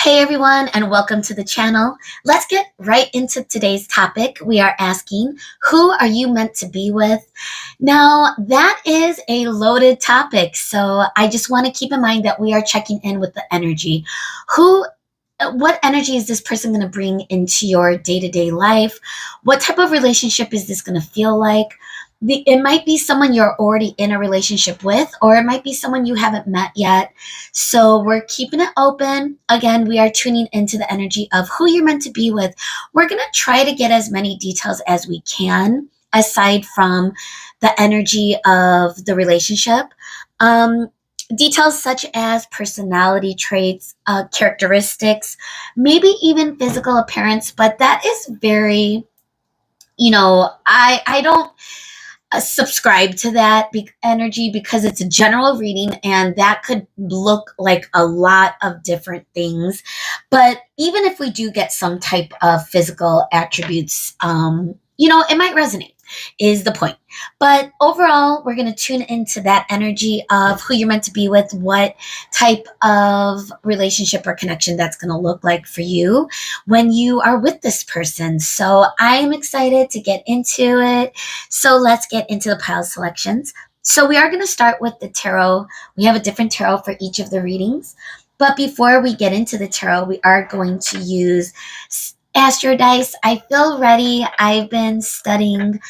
Hey everyone, and welcome to the channel. Let's get right into today's topic. We are asking, who are you meant to be with? Now, that is a loaded topic, so I just want to keep in mind that we are checking in with the energy. What energy is this person going to bring into your day-to-day life? What type of relationship is this going to feel like? It might be someone you're already in a relationship with, or it might be someone you haven't met yet. So we're keeping it open. Again, we are tuning into the energy of who you're meant to be with. We're going to try to get as many details as we can, aside from the energy of the relationship. Details such as personality traits, characteristics, maybe even physical appearance, but that is very, I don't subscribe to that energy because it's a general reading and that could look like a lot of different things. But even if we do get some type of physical attributes, it might resonate, is the point. But overall, we're going to tune into that energy of who you're meant to be with, what type of relationship or connection that's going to look like for you when you are with this person. So I'm excited to get into it. So let's get into the pile selections. So we are going to start with the tarot. We have a different tarot for each of the readings. But before we get into the tarot, we are going to use Astro Dice. I feel ready. I've been studying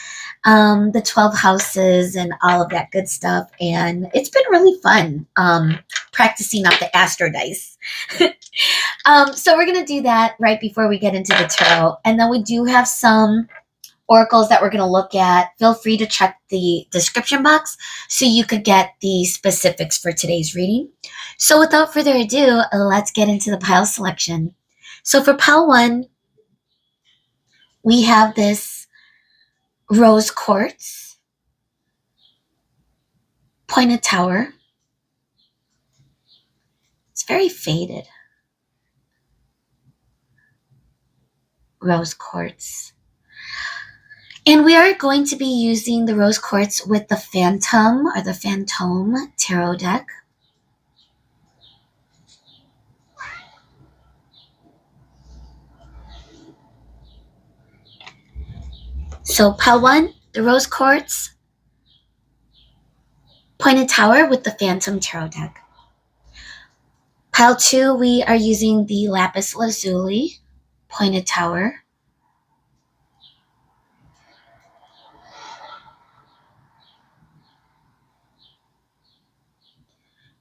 the 12 houses and all of that good stuff, and it's been really fun practicing out the Astro Dice. So we're going to do that right before we get into the tarot. And then we do have some oracles that we're going to look at. Feel free to check the description box so you could get the specifics for today's reading. So without further ado, let's get into the pile selection. So for pile 1, we have this rose quartz, pointed tower. It's very faded. Rose quartz. And we are going to be using the rose quartz with the Fantōme or the Fantōme tarot deck. So pile 1, the rose quartz, pointed tower with the Fantōme tarot deck. Pile 2, we are using the lapis lazuli, pointed tower.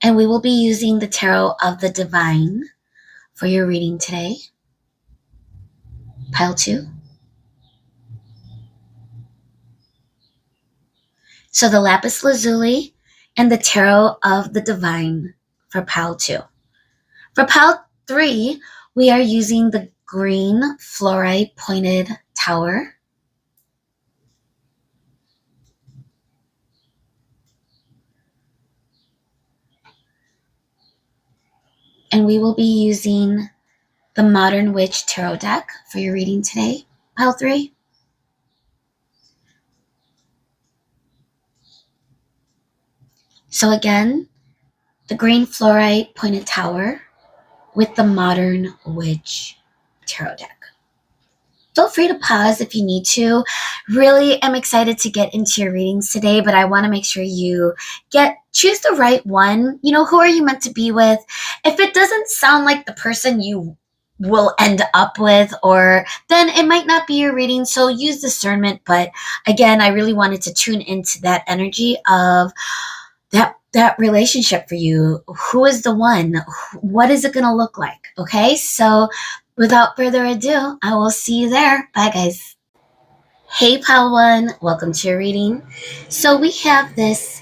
And we will be using the tarot of the divine for your reading today. Pile 2. So the lapis lazuli and the tarot of the divine for pile 2. For pile 3, we are using the green fluorite pointed tower. And we will be using the Modern Witch tarot deck for your reading today, pile 3. So again, the green fluorite pointed tower with the Modern Witch tarot deck. Feel free to pause if you need to. Really am excited to get into your readings today, but I want to make sure you choose the right one. Who are you meant to be with? If it doesn't sound like the person you will end up with, or then it might not be your reading, so use discernment. But again, I really wanted to tune into that energy of that relationship for you. Who is the one? What is it going to look like? Okay, so without further ado, I will see you there. Bye, guys. Hey, pile 1, welcome to your reading. So we have this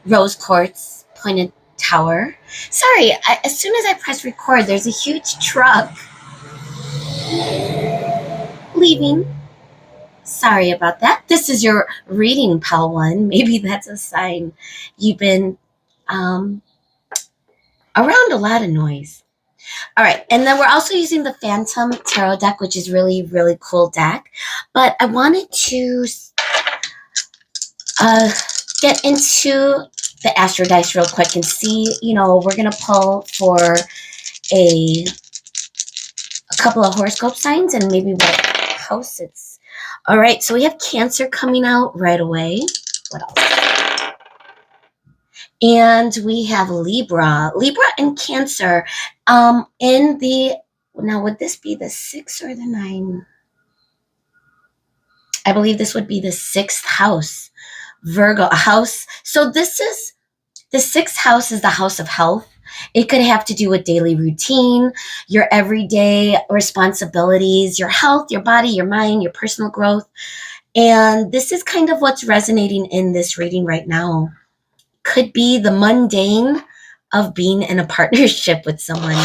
rose quartz pointed tower. Sorry, as soon as I press record, there's a huge truck leaving. Sorry about that. This is your reading, pile 1. Maybe that's a sign you've been around a lot of noise. All right, and then we're also using the Fantōme tarot deck, which is really, really cool deck. But I wanted to get into the Astro Dice real quick and see, we're going to pull for a couple of horoscope signs and maybe what house it's. All right, so we have Cancer coming out right away. What else? And we have Libra. Libra and Cancer. In the, now would this be the 6 or the 9? I believe this would be the 6th house. Virgo, a house. So this is, the 6th house is the house of health. It could have to do with daily routine, your everyday responsibilities, your health, your body, your mind, your personal growth. And this is kind of what's resonating in this reading right now. Could be the mundane of being in a partnership with someone.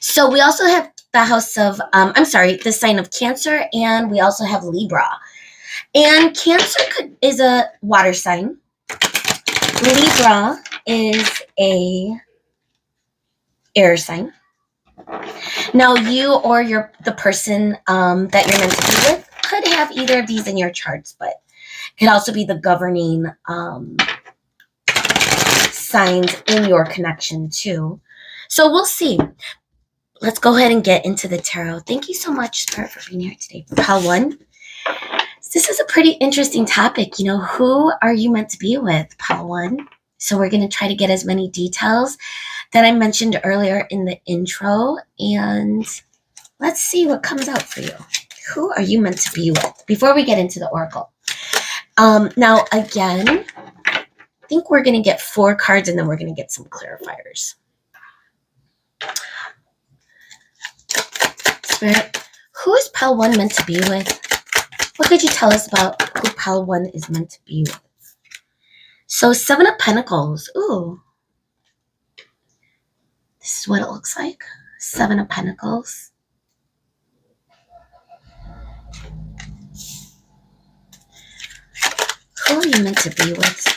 So we also have the house of, the sign of Cancer, and we also have Libra. And Cancer is a water sign. Libra is a air sign. Now, you or the person that you're meant to be with could have either of these in your charts, but it could also be the governing signs in your connection too. So we'll see. Let's go ahead and get into the tarot. Thank you so much, Spirit, for being here today. Pile 1. This is a pretty interesting topic. You know, who are you meant to be with? Pile 1. So we're going to try to get as many details that I mentioned earlier in the intro. And let's see what comes out for you. Who are you meant to be with? Before we get into the oracle. Now, again, I think we're going to get 4 cards and then we're going to get some clarifiers. Spirit, who is pile 1 meant to be with? What could you tell us about who pile 1 is meant to be with? So 7 of Pentacles. Ooh. This is what it looks like. 7 of Pentacles. Who are you meant to be with?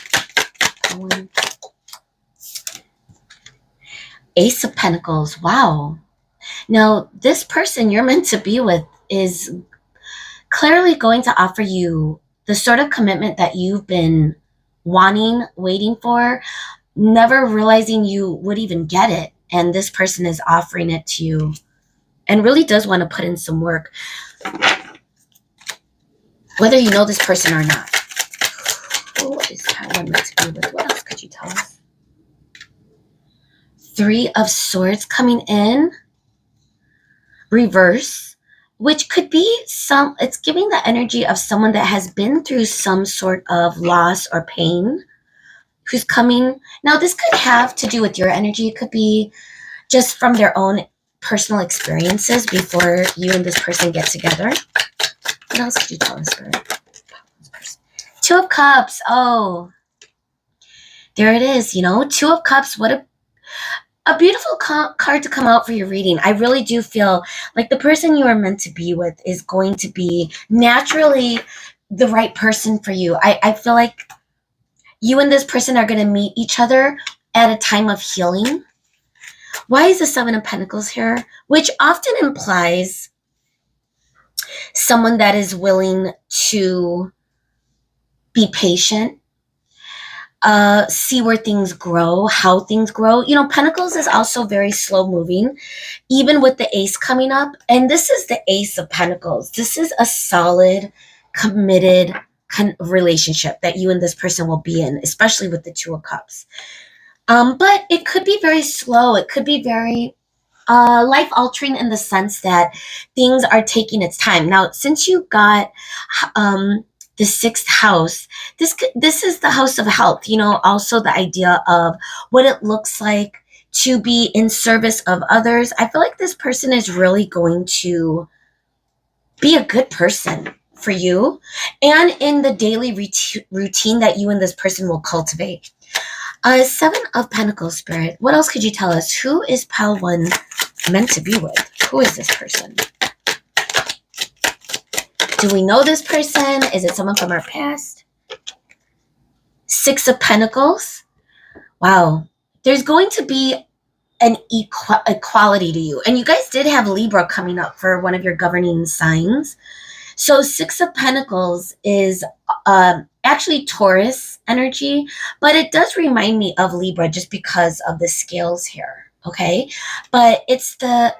Ace of Pentacles. Wow. Now, this person you're meant to be with is clearly going to offer you the sort of commitment that you've been wanting, waiting for, never realizing you would even get it. And this person is offering it to you and really does want to put in some work, whether you know this person or not. Who is pile 1 meant to be with? What else could you tell us? 3 of Swords coming in. Reverse, which could be it's giving the energy of someone that has been through some sort of loss or pain, who's coming. Now, this could have to do with your energy. It could be just from their own personal experiences before you and this person get together. What else could you tell us, Spirit? 2 of Cups. Oh, there it is. You know, 2 of Cups. What a beautiful card to come out for your reading. I really do feel like the person you are meant to be with is going to be naturally the right person for you. I feel like you and this person are going to meet each other at a time of healing. Why is the 7 of Pentacles here? Which often implies someone that is willing to be patient, see where things grow, how things grow. You know, Pentacles is also very slow moving, even with the Ace coming up. And this is the Ace of Pentacles. This is a solid, committed relationship that you and this person will be in, especially with the 2 of Cups. But it could be very slow. It could be very life-altering in the sense that things are taking its time. Now, since you got the 6th house, this is the house of health. You know, also the idea of what it looks like to be in service of others. I feel like this person is really going to be a good person for you and in the daily routine that you and this person will cultivate. 7 of Pentacles, Spirit. What else could you tell us? Who is pile 1 meant to be with? Who is this person? Do we know this person? Is it someone from our past? 6 of Pentacles. Wow. There's going to be an equality to you. And you guys did have Libra coming up for one of your governing signs. So 6 of Pentacles is actually Taurus energy, but it does remind me of Libra just because of the scales here, okay? But it's the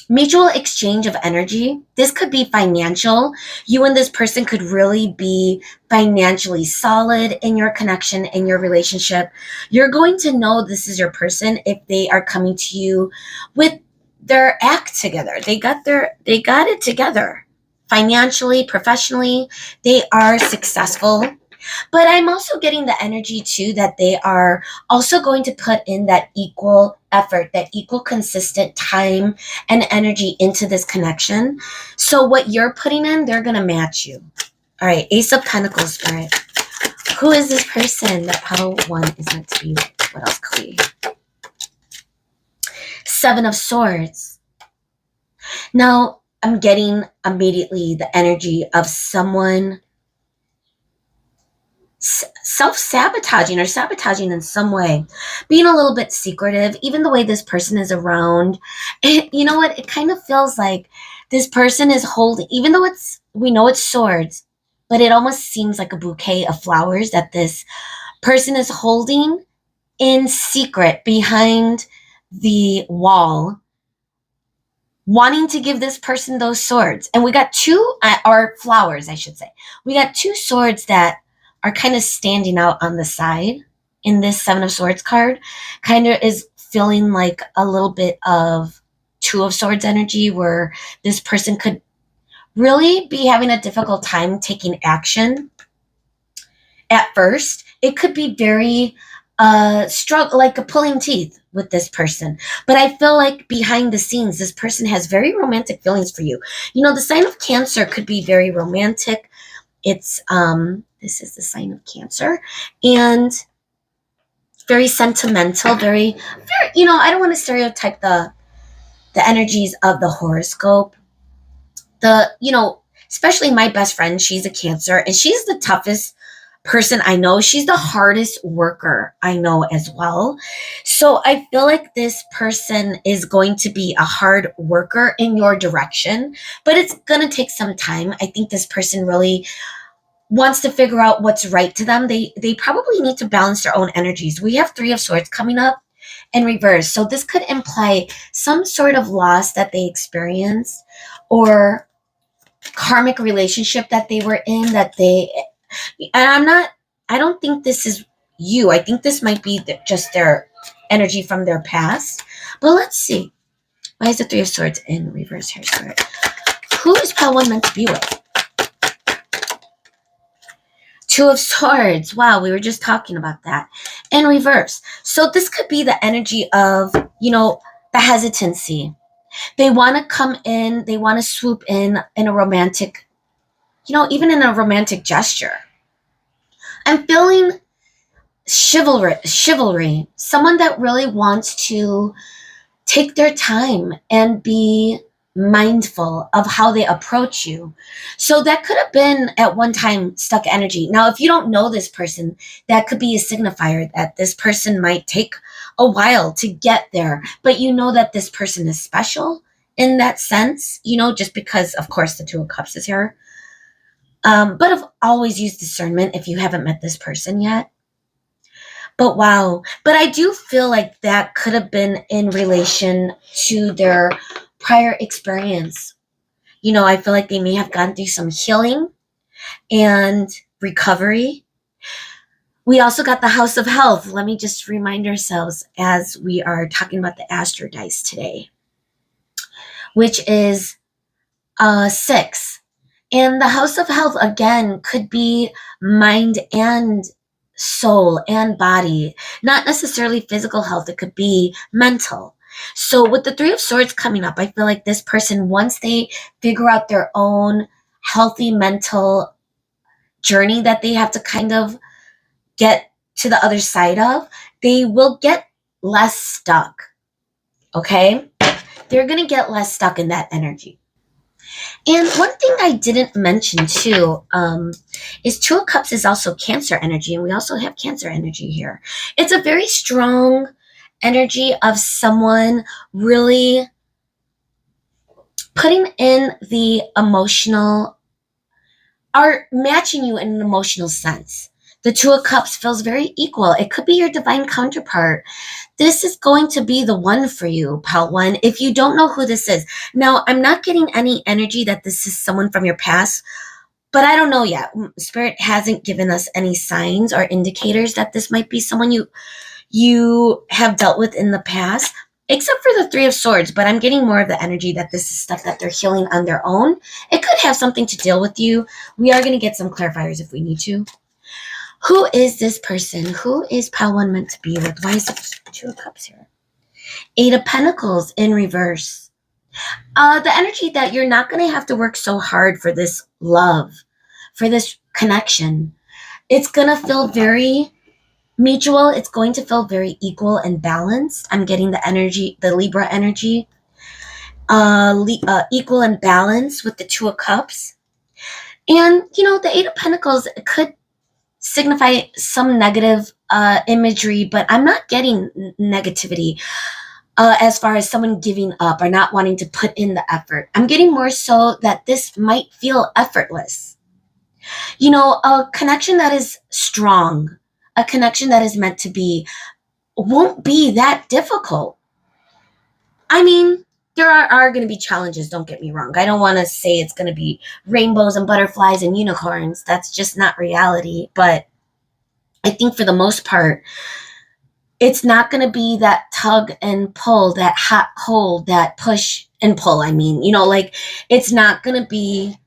mutual exchange of energy. This could be financial. You and this person could really be financially solid in your connection, in your relationship. You're going to know this is your person if they are coming to you with their act together. They got it together. Financially, professionally, they are successful. But I'm also getting the energy too that they are also going to put in that equal effort, that equal consistent time and energy into this connection. So what you're putting in, they're going to match you. All right, Ace of Pentacles, Spirit. Who is this person that pile one is meant to be with? What else could we? Seven of Swords. Now, I'm getting immediately the energy of someone self-sabotaging or sabotaging in some way, being a little bit secretive, even the way this person is around. You know what? It kind of feels like this person is holding, even though we know it's swords, but it almost seems like a bouquet of flowers that this person is holding in secret behind the wall, wanting to give this person those swords. And we got two, or flowers, I should say. We got two swords that are kind of standing out on the side in this Seven of Swords card. Kind of is feeling like a little bit of Two of Swords energy, where this person could really be having a difficult time taking action at first. It could be very struggle, like a pulling teeth with this person. But I feel like behind the scenes, this person has very romantic feelings for you. You know, the sign of Cancer could be very romantic. It's this is the sign of Cancer, and very sentimental, very, you know, I don't want to stereotype the energies of the horoscope. You know, especially my best friend, she's a Cancer, and she's the toughest person I know. She's the hardest worker I know as well. So I feel like this person is going to be a hard worker in your direction, but it's going to take some time. I think this person really wants to figure out what's right to them. They probably need to balance their own energies. We have Three of Swords coming up in reverse. So this could imply some sort of loss that they experienced, or karmic relationship that they were in, and I don't think this is you. I think this might be just their energy from their past. But let's see. Why is the Three of Swords in reverse here, Spirit? Who is pile one meant to be with? Two of Swords. Wow, we were just talking about that. In reverse. So this could be the energy of, you know, the hesitancy. They want to come in, they want to swoop in a romantic, you know, even in a romantic gesture. I'm feeling chivalry, someone that really wants to take their time and be mindful of how they approach you. So that could have been at one time stuck energy. Now, if you don't know this person, that could be a signifier that this person might take a while to get there, but you know that this person is special in that sense, you know, just because, of course, the Two of Cups is here. But I've always used discernment if you haven't met this person yet. But wow. But I do feel like that could have been in relation to their prior experience. You know, I feel like they may have gone through some healing and recovery. We also got the House of Health. Let me just remind ourselves as we are talking about the Astro Dice today, which is 6. And the House of Health, again, could be mind and soul and body, not necessarily physical health. It could be mental. So with the Three of Swords coming up, I feel like this person, once they figure out their own healthy mental journey that they have to kind of get to the other side of, they will get less stuck. Okay? They're going to get less stuck in that energy. And one thing I didn't mention too is Two of Cups is also Cancer energy, and we also have Cancer energy here. It's a very strong energy of someone really putting in the emotional, are matching you in an emotional sense. The Two of Cups feels very equal. It could be your divine counterpart. This is going to be the one for you, pal one. If you don't know who this is. Now, I'm not getting any energy that this is someone from your past, but I don't know yet. Spirit hasn't given us any signs or indicators that this might be someone you have dealt with in the past, except for the Three of Swords, but I'm getting more of the energy that this is stuff that they're healing on their own. It could have something to deal with you. We are going to get some clarifiers if we need to. Who is this person? Who is pal one meant to be with? Why is it Two of Cups here? Eight of Pentacles in reverse. The energy that you're not going to have to work so hard for this love, for this connection. It's going to feel very mutual. It's going to feel very equal and balanced. I'm getting the energy, the Libra energy, equal and balanced with the Two of Cups. And, the Eight of Pentacles could signify some negative imagery, but I'm not getting negativity as far as someone giving up or not wanting to put in the effort. I'm getting more so that this might feel effortless. A connection that is strong, a connection that is meant to be, won't be that difficult. I mean, there are going to be challenges, don't get me wrong. I don't want to say it's going to be rainbows and butterflies and unicorns. That's just not reality. But I think for the most part, it's not going to be that tug and pull, that hot, cold, that push and pull. I mean, it's not going to be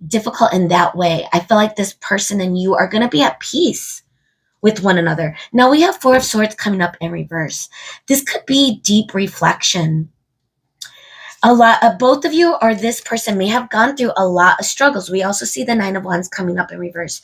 difficult in that way. I feel like this person and you are going to be at peace with one another. Now we have Four of Swords coming up in reverse. This could be deep reflection. Both of you or this person may have gone through a lot of struggles. We also see the Nine of Wands coming up in reverse,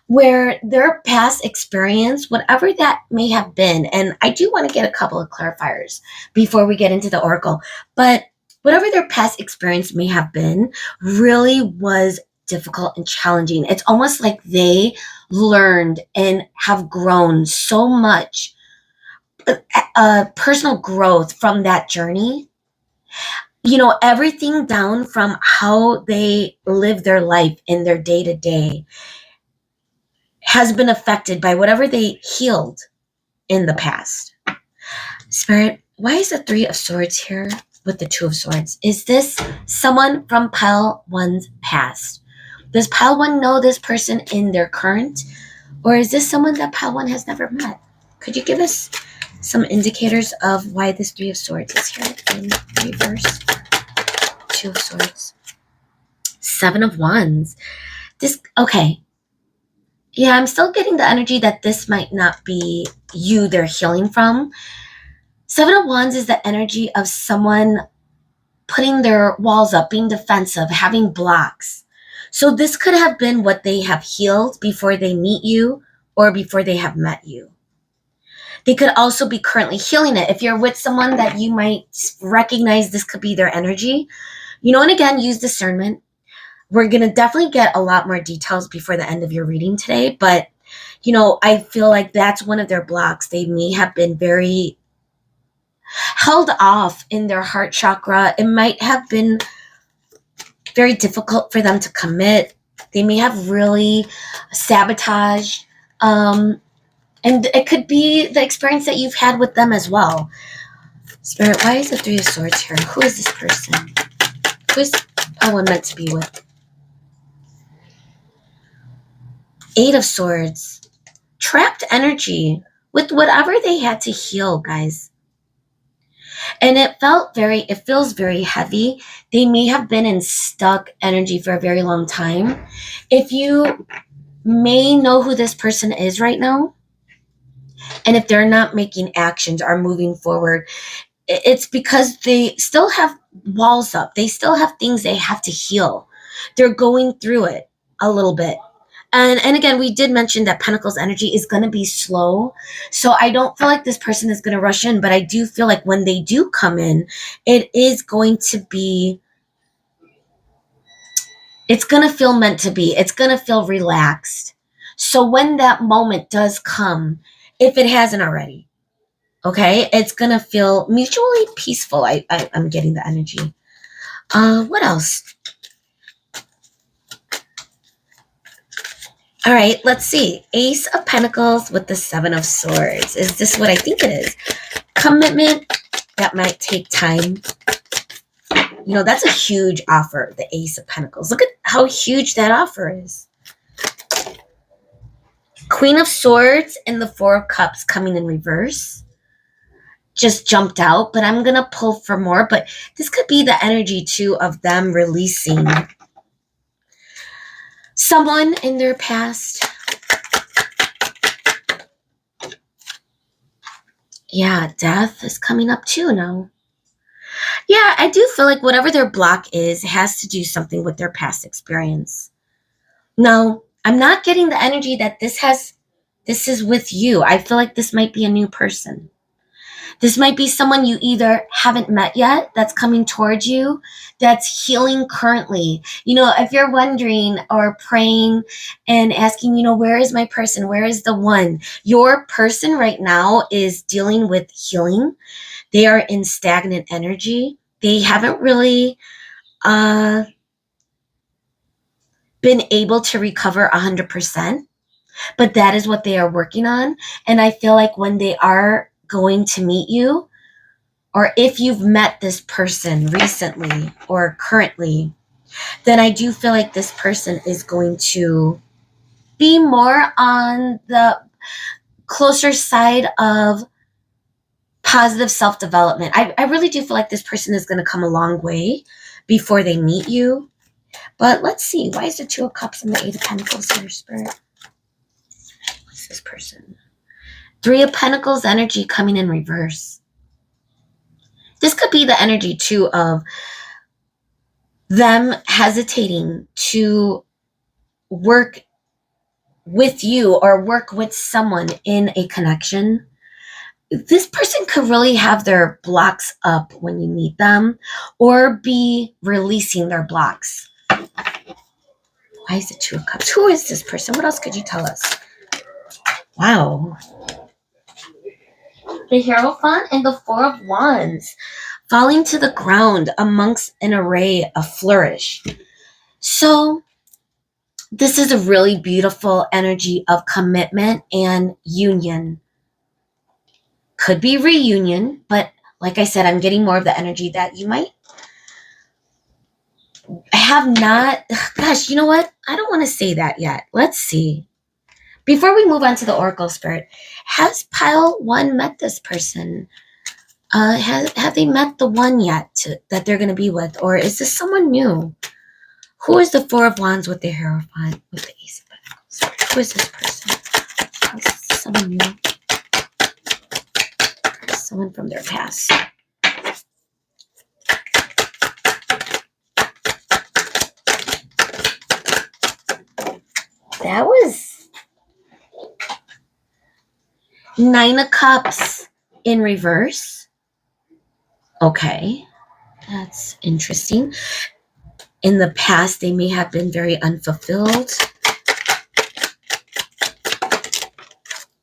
where their past experience, whatever that may have been, and I do want to get a couple of clarifiers before we get into the oracle, but whatever their past experience may have been really was difficult and challenging. It's almost like they learned and have grown so much personal growth from that journey. Everything down from how they live their life in their day-to-day has been affected by whatever they healed in the past. Spirit, why is the Three of Swords here with the Two of Swords? Is this someone from pile one's past? Does pile one know this person in their current? Or is this someone that pile one has never met? Could you give us some indicators of why this Three of Swords is here in reverse? Two of Swords. Seven of Wands. Okay. Yeah, I'm still getting the energy that this might not be you they're healing from. Seven of Wands is the energy of someone putting their walls up, being defensive, having blocks. So this could have been what they have healed before they meet you or before they have met you. They could also be currently healing it. If you're with someone that you might recognize this could be their energy, and again, use discernment. We're going to definitely get a lot more details before the end of your reading today. But, I feel like that's one of their blocks. They may have been very held off in their heart chakra. It might have been very difficult for them to commit. They may have really sabotaged. And it could be the experience that you've had with them as well. Spirit, why is the Three of Swords here? Who is this person? Who is one meant to be with? Eight of Swords. Trapped energy with whatever they had to heal, guys. And it feels very heavy. They may have been in stuck energy for a very long time. If you may know who this person is right now, and if they're not making actions or moving forward, it's because they still have walls up. They still have things they have to heal. They're going through it a little bit. And again, we did mention that Pentacles energy is going to be slow. So I don't feel like this person is going to rush in, but I do feel like when they do come in, it is going to be, it's going to feel meant to be. It's going to feel relaxed. So when that moment does come, if it hasn't already, okay, it's going to feel mutually peaceful. I'm getting the energy. What else? All right, let's see. Ace of Pentacles with the Seven of Swords. Is this what I think it is? Commitment that might take time. You know, that's a huge offer, the Ace of Pentacles. Look at how huge that offer is. Queen of Swords and the Four of Cups coming in reverse. Just jumped out, but I'm going to pull for more. But this could be the energy, too, of them releasing someone in their past. Yeah, death is coming up, too, now. Yeah, I do feel like whatever their block is has to do something with their past experience. No, I'm not getting the energy that this is with you. I feel like this might be a new person. This might be someone you either haven't met yet that's coming towards you, that's healing currently. You know, if you're wondering or praying and asking, you know, where is my person? Where is the one? Your person right now is dealing with healing. They are in stagnant energy. They haven't really been able to recover 100%, but that is what they are working on. And I feel like when they are going to meet you, or if you've met this person recently or currently, then I do feel like this person is going to be more on the closer side of positive self-development. I really do feel like this person is going to come a long way before they meet you. But let's see. Why is the Two of Cups and the Eight of Pentacles here, Spirit? What's this person? Three of Pentacles energy coming in reverse. This could be the energy, too, of them hesitating to work with you or work with someone in a connection. This person could really have their blocks up when you meet them or be releasing their blocks. Why is it Two of Cups? Who is this person? What else could you tell us? Wow. The Hierophant and the Four of Wands falling to the ground amongst an array of flourish. So this is a really beautiful energy of commitment and union. Could be reunion, but like I said, I'm getting more of the energy that you might have not. Gosh, you know what? I don't want to say that yet. Let's see. Before we move on to the Oracle Spirit, has pile one met this person? Have they met the one yet that they're going to be with? Or is this someone new? Who is the Four of Wands with the Hierophant, with the Ace of Pentacles? Who is this person? Is this someone new? Someone from their past. That was Nine of Cups in reverse. Okay, that's interesting. In the past, they may have been very unfulfilled.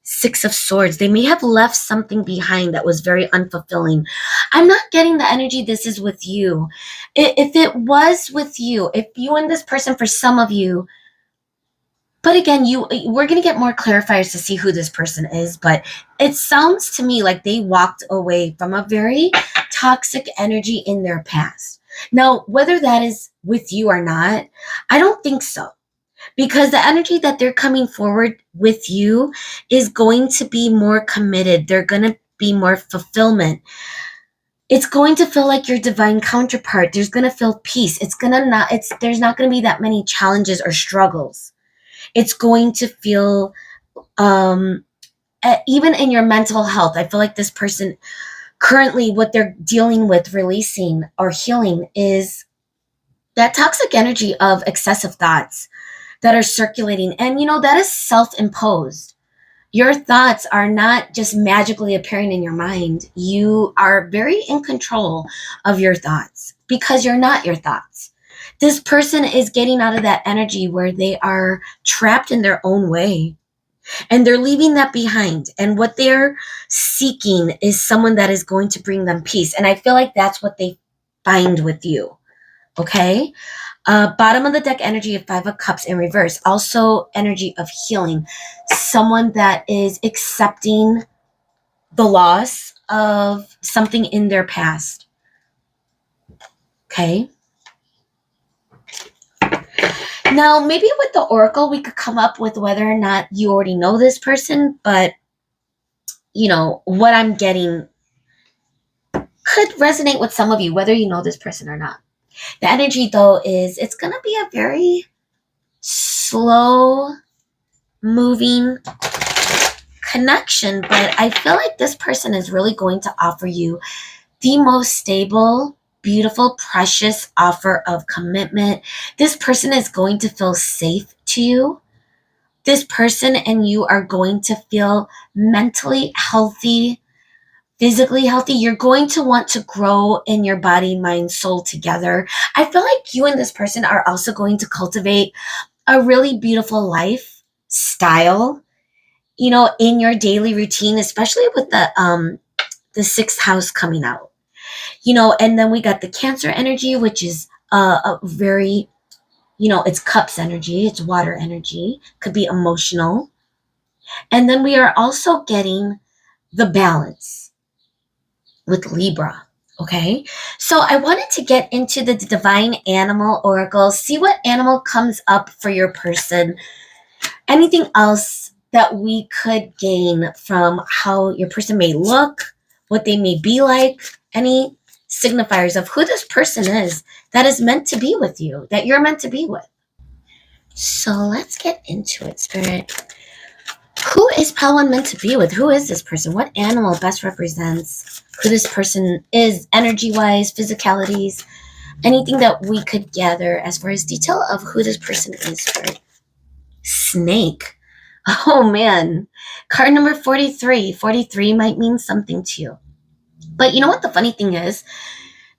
Six of Swords. They may have left something behind that was very unfulfilling. I'm not getting the energy this is with you. If it was with you, if you and this person, for some of you, but again, we're going to get more clarifiers to see who this person is, but it sounds to me like they walked away from a very toxic energy in their past. Now, whether that is with you or not, I don't think so. Because the energy that they're coming forward with you is going to be more committed. They're going to be more fulfillment. It's going to feel like your divine counterpart. There's going to feel peace. There's not going to be that many challenges or struggles. It's going to feel, even in your mental health, I feel like this person currently, what they're dealing with, releasing or healing, is that toxic energy of excessive thoughts that are circulating. And, that is self-imposed. Your thoughts are not just magically appearing in your mind. You are very in control of your thoughts because you're not your thoughts. This person is getting out of that energy where they are trapped in their own way. And they're leaving that behind. And what they're seeking is someone that is going to bring them peace. And I feel like that's what they find with you. Okay. Bottom of the deck energy of Five of Cups in reverse. Also energy of healing. Someone that is accepting the loss of something in their past. Okay. Now, maybe with the Oracle, we could come up with whether or not you already know this person, but you know, what I'm getting could resonate with some of you, whether you know this person or not. The energy, though, is it's going to be a very slow moving connection, but I feel like this person is really going to offer you the most stable, beautiful, precious offer of commitment. This person is going to feel safe to you. This person and you are going to feel mentally healthy, physically healthy. You're going to want to grow in your body, mind, soul together. I feel like you and this person are also going to cultivate a really beautiful lifestyle, you know, in your daily routine, especially with the sixth house coming out. You know, and then we got the Cancer energy, which is a very, you know, it's cups energy, it's water energy, could be emotional. And then we are also getting the balance with Libra. Okay, so I wanted to get into the divine animal oracle, see what animal comes up for your person. Anything else that we could gain from how your person may look, what they may be like, any signifiers of who this person is that is meant to be with you, that you're meant to be with. So let's get into it, Spirit. Who is Palawan meant to be with? Who is this person? What animal best represents who this person is, energy-wise, physicalities, anything that we could gather as far as detail of who this person is, Spirit? Snake. Oh man. Card number 43. 43 might mean something to you. But you know what the funny thing is?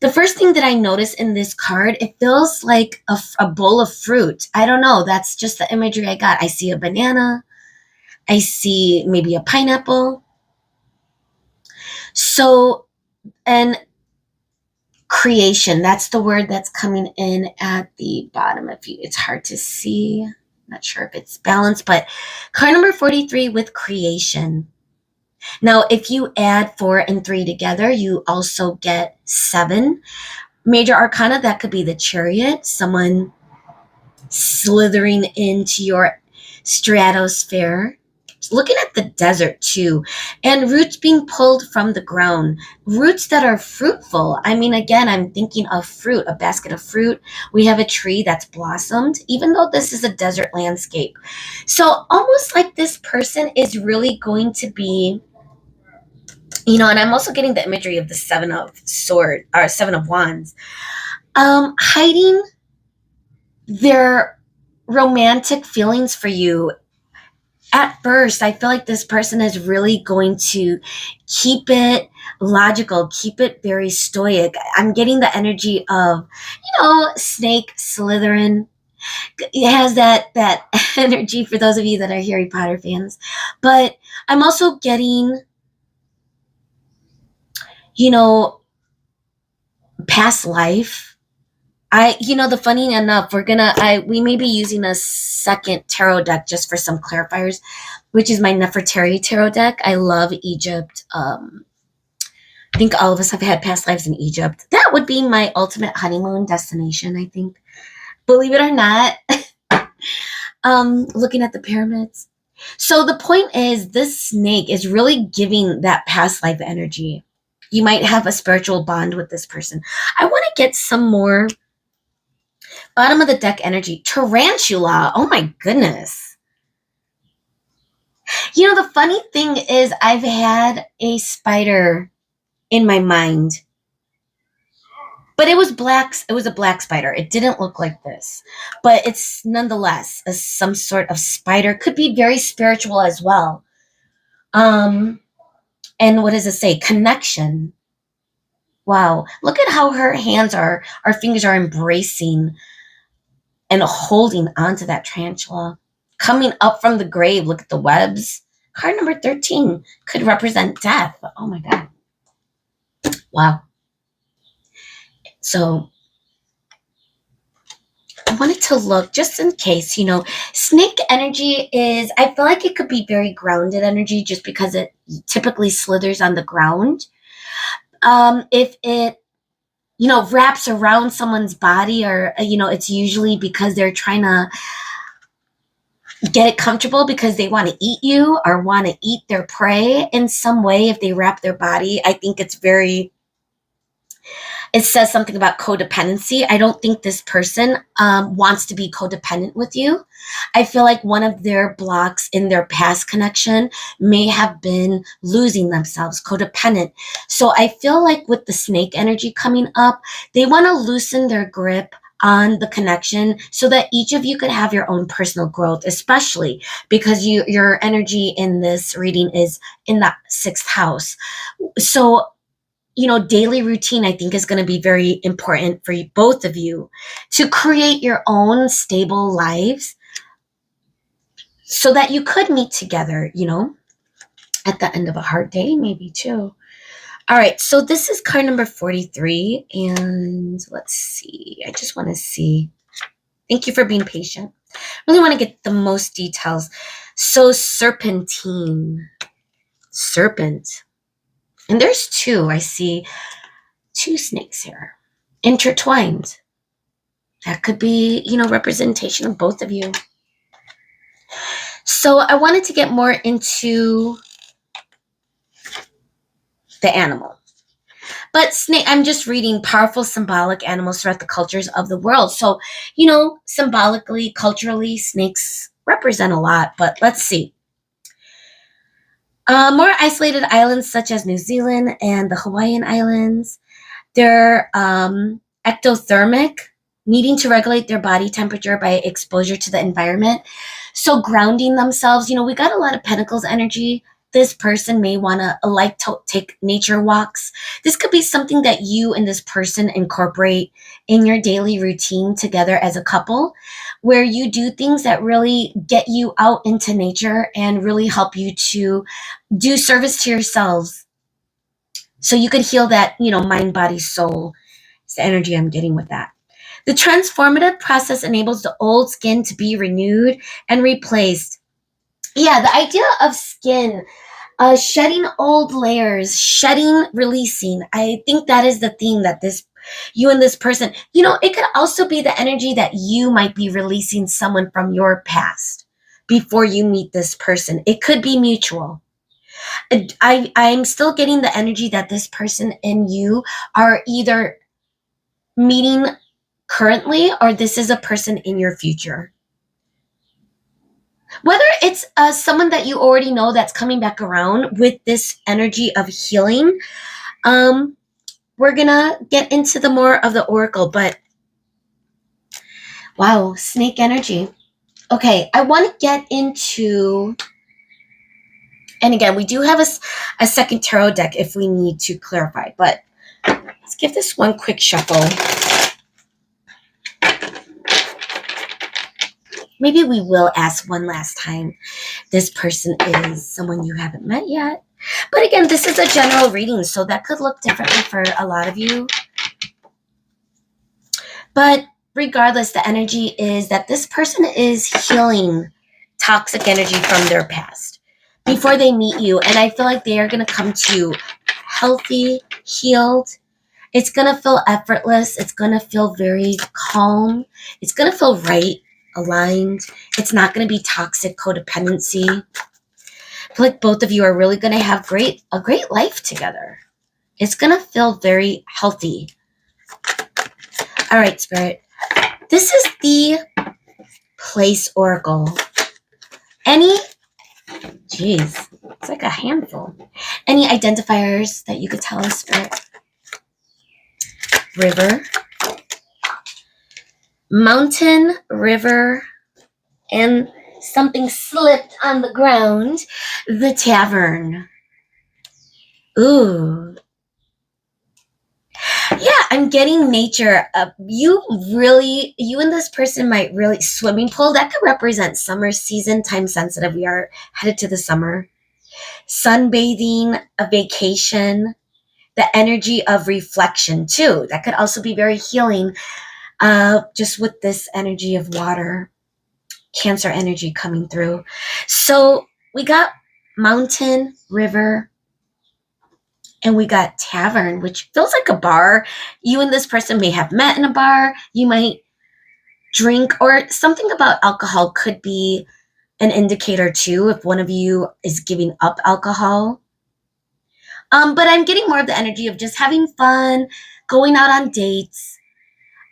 The first thing that I notice in this card, it feels like a bowl of fruit. I don't know. That's just the imagery I got. I see a banana. I see maybe a pineapple. So, and creation, that's the word that's coming in at the bottom. If you, it's hard to see. Not sure if it's balanced, but card number 43 with creation. Now, if you add 4 and 3 together, you also get 7. Major arcana, that could be the Chariot, someone slithering into your stratosphere. Looking at the desert too, and roots being pulled from the ground, roots that are fruitful. I mean, again, I'm thinking of fruit, a basket of fruit. We have a tree that's blossomed, even though this is a desert landscape. So almost like this person is really going to be, you know, and I'm also getting the imagery of the Seven of Sword or Seven of Wands, hiding their romantic feelings for you. At first, I feel like this person is really going to keep it logical, keep it very stoic. I'm getting the energy of, you know, snake, Slytherin. It has that energy for those of you that are Harry Potter fans. But I'm also getting, you know, past life. You know, the funny enough, we may be using a second tarot deck just for some clarifiers, which is my Nefertari tarot deck. I love Egypt. I think all of us have had past lives in Egypt. That would be my ultimate honeymoon destination, I think. Believe it or not, looking at the pyramids. So the point is, this snake is really giving that past life energy. You might have a spiritual bond with this person. I want to get some more bottom of the deck energy. Tarantula. Oh my goodness. You know, the funny thing is I've had a spider in my mind, but it was black. It was a black spider. It didn't look like this, but it's nonetheless some sort of spider. Could be very spiritual as well. And what does it say? Connection. Wow. Look at how her fingers are embracing and holding onto that tarantula. Coming up from the grave, look at the webs. Card number 13 could represent death. Oh my God. Wow. So wanted to look just in case, snake energy is, I feel like it could be very grounded energy just because it typically slithers on the ground. If it, wraps around someone's body, or, it's usually because they're trying to get it comfortable because they want to eat you or want to eat their prey in some way. If they wrap their body, I think it says something about codependency. I don't think this person wants to be codependent with you. I feel like one of their blocks in their past connection may have been losing themselves, codependent. So I feel like with the snake energy coming up, they want to loosen their grip on the connection so that each of you could have your own personal growth, especially because your energy in this reading is in that 6th house. So daily routine, I think, is going to be very important for you, both of you, to create your own stable lives so that you could meet together, at the end of a hard day, maybe too. All right, so this is card number 43, and let's see. I just want to see. Thank you for being patient. Really want to get the most details. So serpentine, serpent. And there's 2. I see 2 snakes here, intertwined. That could be, representation of both of you. So I wanted to get more into the animal. But snake, I'm just reading powerful symbolic animals throughout the cultures of the world. So, symbolically, culturally, snakes represent a lot. But let's see. More isolated islands such as New Zealand and the Hawaiian Islands, they're ectothermic, needing to regulate their body temperature by exposure to the environment. So grounding themselves, we got a lot of pentacles energy. This person may want to like to take nature walks. This could be something that you and this person incorporate in your daily routine together as a couple, where you do things that really get you out into nature and really help you to do service to yourselves. So you could heal that, mind, body, soul. It's the energy I'm getting with that. The transformative process enables the old skin to be renewed and replaced. Yeah, the idea of skin, shedding old layers, shedding, releasing. I think that is the thing that you and this person, it could also be the energy that you might be releasing someone from your past before you meet this person. It could be mutual. I'm still getting the energy that this person and you are either meeting currently, or this is a person in your future. Whether it's someone that you already know that's coming back around with this energy of healing, we're gonna get into the more of the oracle, but wow, snake energy. Okay, I want to get into, and again, we do have a second tarot deck if we need to clarify, but let's give this one quick shuffle. Maybe we will ask one last time. This person is someone you haven't met yet. But again, this is a general reading, so that could look differently for a lot of you. But regardless, the energy is that this person is healing toxic energy from their past before they meet you. And I feel like they are going to come to you healthy, healed. It's going to feel effortless. It's going to feel very calm. It's going to feel right, aligned. It's not going to be toxic codependency. I feel like both of you are really going to have a great life together. It's going to feel very healthy. All right, Spirit. This is the place oracle. Geez, it's like a handful. Any identifiers that you could tell us, Spirit? River, mountain, river, and something slipped on the ground. The tavern. Ooh. Yeah, I'm getting nature. You and this person might really, swimming pool, that could represent summer season, time sensitive. We are headed to the summer. Sunbathing, a vacation, the energy of reflection too. That could also be very healing. just with this energy of water, Cancer energy coming through. So we got mountain, river, and we got tavern, which feels like a bar. You and this person may have met in a bar. You might drink, or something about alcohol could be an indicator too, if one of you is giving up alcohol. But I'm getting more of the energy of just having fun, going out on dates,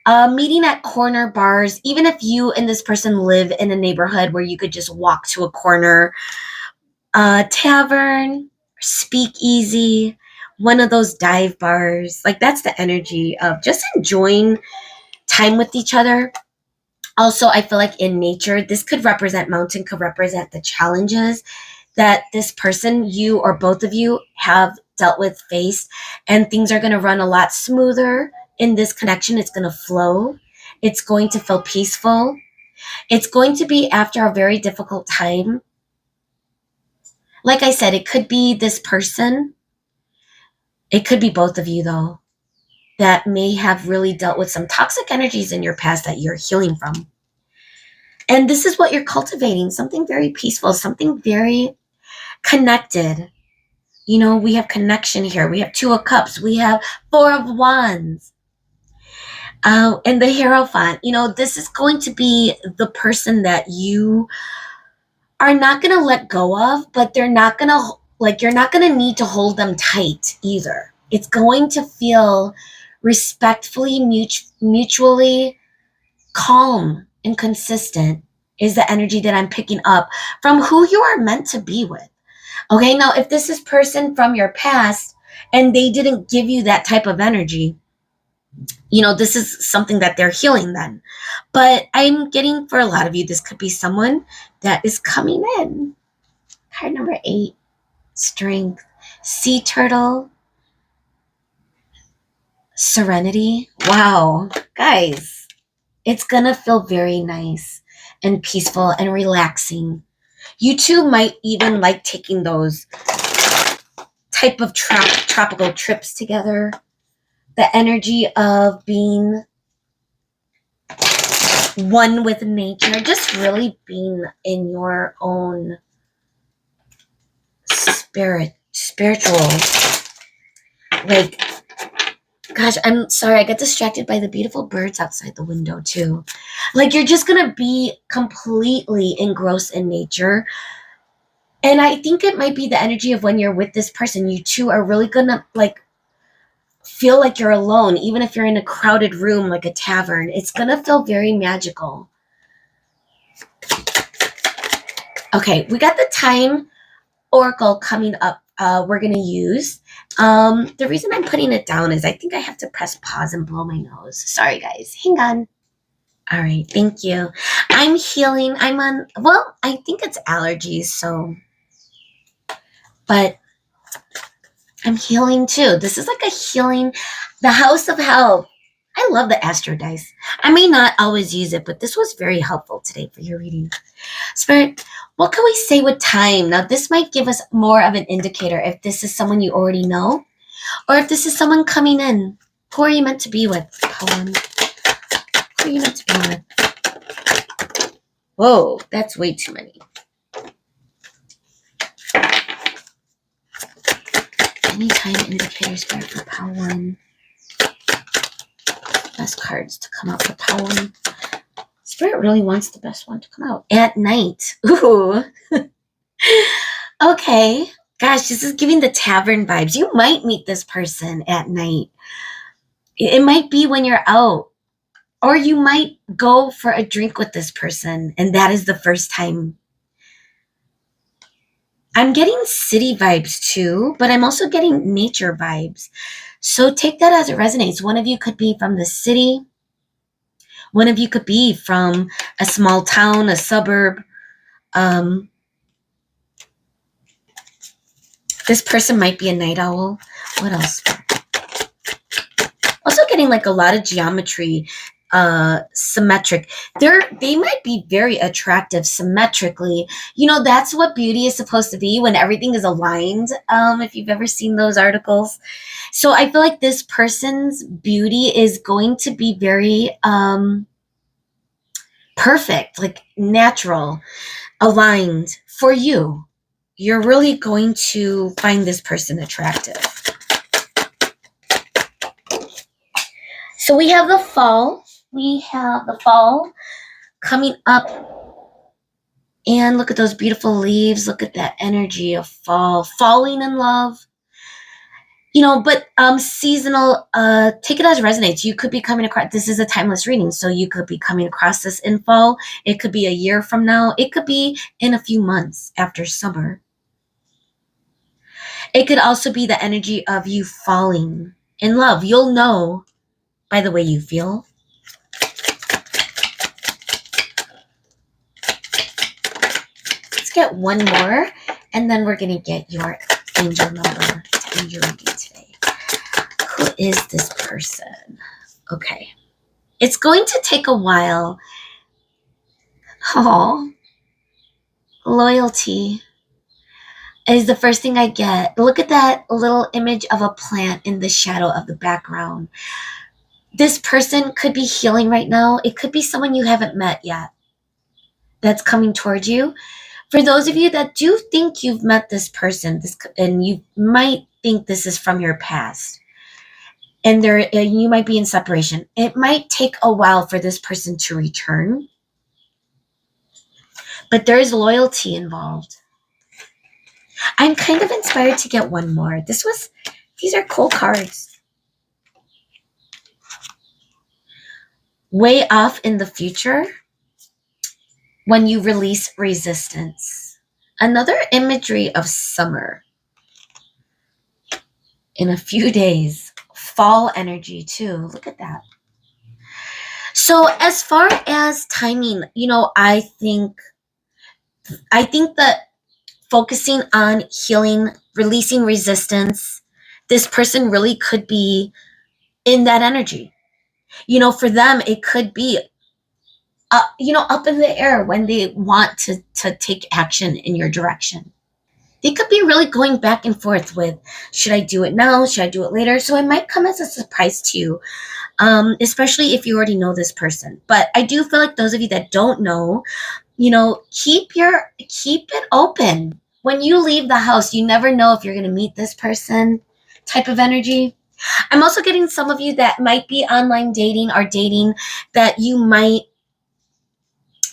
meeting at corner bars. Even if you and this person live in a neighborhood where you could just walk to a corner tavern, speakeasy, one of those dive bars. Like, that's the energy of just enjoying time with each other. Also, I feel like in nature, this could represent, mountain could represent the challenges that this person, you or both of you, have dealt with, faced, and things are going to run a lot smoother in this connection. It's going to flow. It's going to feel peaceful. It's going to be after a very difficult time. Like I said, it could be this person. It could be both of you, though, that may have really dealt with some toxic energies in your past that you're healing from. And this is what you're cultivating, something very peaceful, something very connected. You know, we have connection here. We have Two of Cups. We have Four of Wands. And the Hierophant. You know, this is going to be the person that you are not going to let go of, but they're not going to, like, you're not going to need to hold them tight either. It's going to feel respectfully, mutually calm and consistent is the energy that I'm picking up from who you are meant to be with. Okay, now if this is person from your past and they didn't give you that type of energy, you know, this is something that they're healing then. But I'm getting, for a lot of you, this could be someone that is coming in. Card number 8, Strength, Sea Turtle, Serenity. Wow, guys, it's gonna feel very nice and peaceful and relaxing. You two might even like taking those type of tropical trips together. The energy of being one with nature, just really being in your own spiritual. Like, gosh, I'm sorry, I got distracted by the beautiful birds outside the window too. Like, you're just gonna be completely engrossed in nature. And I think it might be the energy of when you're with this person, you two are really gonna, like, feel like you're alone, even if you're in a crowded room like a tavern. It's gonna feel very magical. Okay, we got the Time Oracle coming up. We're gonna use. The reason I'm putting it down is I think I have to press pause and blow my nose. Sorry, guys. Hang on. All right, thank you. I'm healing. I'm on, well, I think it's allergies, so, but I'm healing too. This is like a healing, the House of Health. I love the Astro Dice. I may not always use it, but this was very helpful today for your reading. Spirit, what can we say with time? Now, this might give us more of an indicator if this is someone you already know, or if this is someone coming in. Who are you meant to be with? Poem. Who are you meant to be with? Whoa, that's way too many. Anytime indicators for Power 1. Best cards to come out for Power 1. Spirit really wants the best one to come out. At night. Ooh. Okay. Gosh, this is giving the tavern vibes. You might meet this person at night. It might be when you're out. Or you might go for a drink with this person, and that is the first time. I'm getting city vibes too, but I'm also getting nature vibes. So take that as it resonates. One of you could be from the city. One of you could be from a small town, a suburb. This person might be a night owl. What else? Also getting like a lot of geometry. symmetric. They might be very attractive symmetrically. That's what beauty is supposed to be, when everything is aligned. If you've ever seen those articles. So I feel like this person's beauty is going to be very perfect, like natural, aligned for you. You're really going to find this person attractive. So we have the fall. We have the fall coming up. And look at those beautiful leaves. Look at that energy of fall. Falling in love. But seasonal, take it as resonates. You could be coming across, this is a timeless reading, so you could be coming across this in fall. It could be a year from now. It could be in a few months after summer. It could also be the energy of you falling in love. You'll know by the way you feel. Let's get one more, and then we're going to get your angel number to end your reading today. Who is this person? Okay. It's going to take a while. Oh, loyalty is the first thing I get. Look at that little image of a plant in the shadow of the background. This person could be healing right now. It could be someone you haven't met yet that's coming towards you. For those of you that do think you've met this person, and you might think this is from your past, and you might be in separation, it might take a while for this person to return. But there is loyalty involved. I'm kind of inspired to get one more. These are cool cards. Way off in the future, when you release resistance. Another imagery of summer. In a few days. Fall energy too. Look at that. So as far as timing, I think that focusing on healing, releasing resistance, this person really could be in that energy. For them, it could be, up in the air when they want to take action in your direction. They could be really going back and forth with, should I do it now? Should I do it later? So it might come as a surprise to you, especially if you already know this person. But I do feel like those of you that don't know, keep it open. When you leave the house, you never know if you're going to meet this person type of energy. I'm also getting some of you that might be online dating or dating, that you might,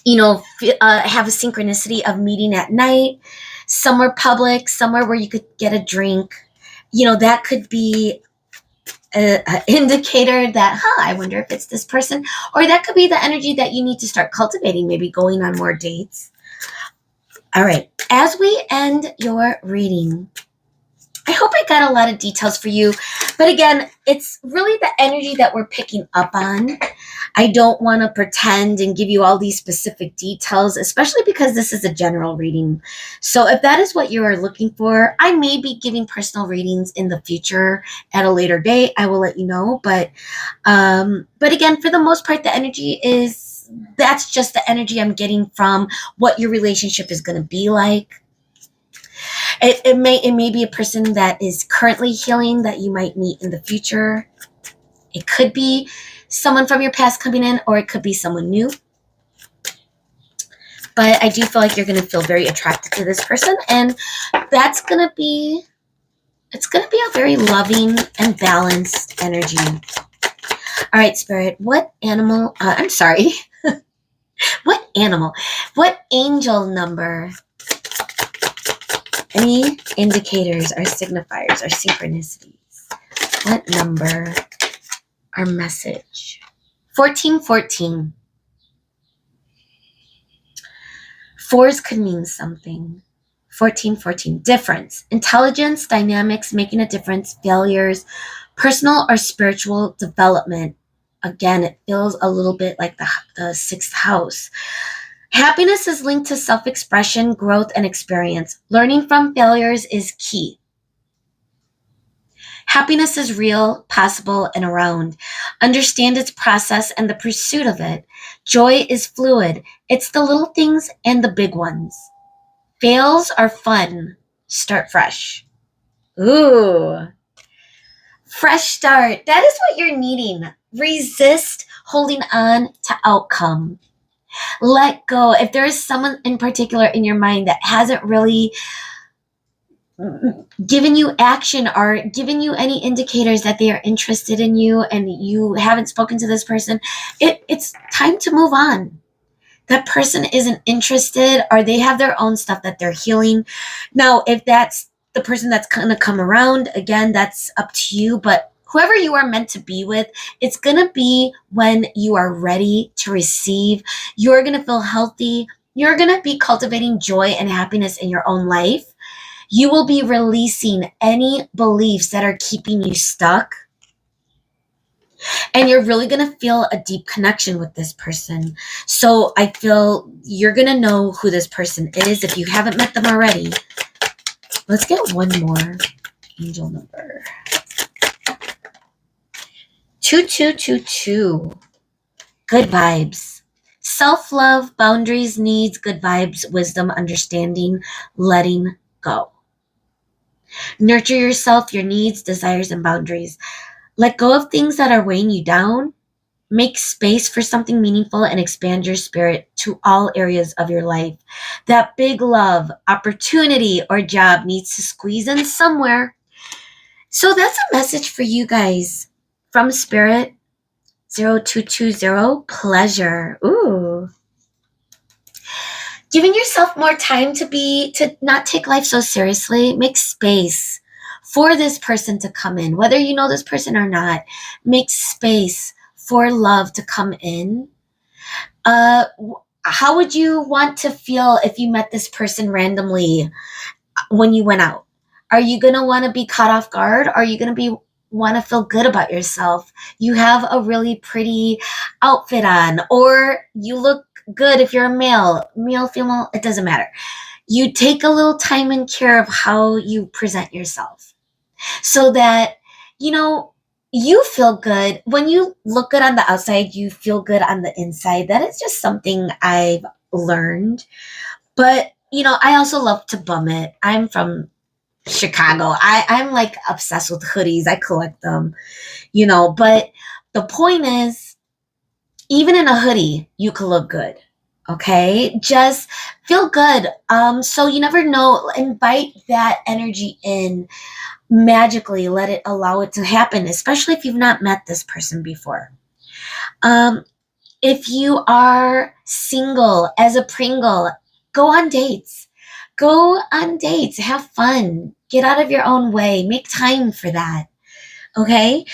have a synchronicity of meeting at night, somewhere public, somewhere where you could get a drink. That could be an indicator that, I wonder if it's this person. Or that could be the energy that you need to start cultivating, maybe going on more dates. All right. As we end your reading, I hope I got a lot of details for you. But again, it's really the energy that we're picking up on. I don't want to pretend and give you all these specific details, especially because this is a general reading. So if that is what you are looking for, I may be giving personal readings in the future at a later date. I will let you know. But again, for the most part, the energy that's just the energy I'm getting from what your relationship is going to be like. It may be a person that is currently healing that you might meet in the future. It could be someone from your past coming in, or it could be someone new. But I do feel like you're going to feel very attracted to this person, and it's going to be a very loving and balanced energy. All right, Spirit, what angel number? Any indicators or signifiers or synchronicities? What number or message? 1414. Fours could mean something. 1414. Difference. Intelligence, dynamics, making a difference, failures, personal or spiritual development. Again, it feels a little bit like the sixth house. Happiness is linked to self-expression, growth, and experience. Learning from failures is key. Happiness is real, possible, and around. Understand its process and the pursuit of it. Joy is fluid. It's the little things and the big ones. Fails are fun. Start fresh. Ooh. Fresh start. That is what you're needing. Resist holding on to outcome. Let go. If there is someone in particular in your mind that hasn't really given you action or given you any indicators that they are interested in you and you haven't spoken to this person, it's time to move on. That person isn't interested or they have their own stuff that they're healing. Now, if that's the person that's going to come around, again, that's up to you. But whoever you are meant to be with, it's going to be when you are ready to receive. You're going to feel healthy. You're going to be cultivating joy and happiness in your own life. You will be releasing any beliefs that are keeping you stuck. And you're really going to feel a deep connection with this person. So I feel you're going to know who this person is if you haven't met them already. Let's get one more angel number. 2222. Good vibes. Self-love, boundaries, needs, good vibes, wisdom, understanding, letting go. Nurture yourself, your needs, desires, and boundaries. Let go of things that are weighing you down. Make space for something meaningful and expand your spirit to all areas of your life. That big love, opportunity, or job needs to squeeze in somewhere. So that's a message for you guys from Spirit 0220. Pleasure. Ooh. Giving yourself more time to not take life so seriously. Make space for this person to come in, whether you know this person or not. Make space for love to come in. How would you want to feel if you met this person randomly when you went out? Are you going to want to be caught off guard? Are you going to want to feel good about yourself? You have a really pretty outfit on, or you look good if you're a male, female, it doesn't matter. You take a little time and care of how you present yourself so that, you feel good. When you look good on the outside, you feel good on the inside. That is just something I've learned. But, I also love to bum it. I'm from Chicago. I'm like obsessed with hoodies. I collect them, but the point is, even in a hoodie, you can look good. Okay. Just feel good. So you never know, invite that energy in magically, allow it to happen, especially if you've not met this person before. If you are single as a Pringle, go on dates. Have fun, get out of your own way, make time for that. Okay.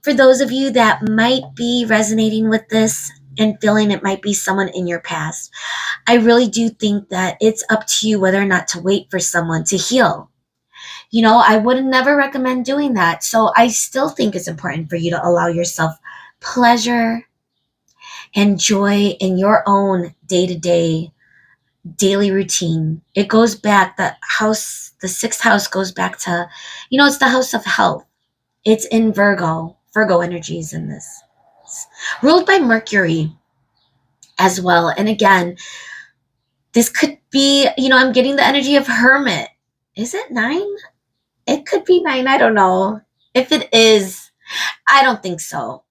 For those of you that might be resonating with this and feeling it might be someone in your past, I really do think that it's up to you whether or not to wait for someone to heal. I would never recommend doing that. So I still think it's important for you to allow yourself pleasure and joy in your own day-to-day, daily routine. It goes back, the sixth house goes back to, it's the house of health. It's in Virgo. Virgo energy is in this. It's ruled by Mercury as well. And again, this could be, I'm getting the energy of Hermit. Is it 9? It could be 9. I don't know. If it is, I don't think so.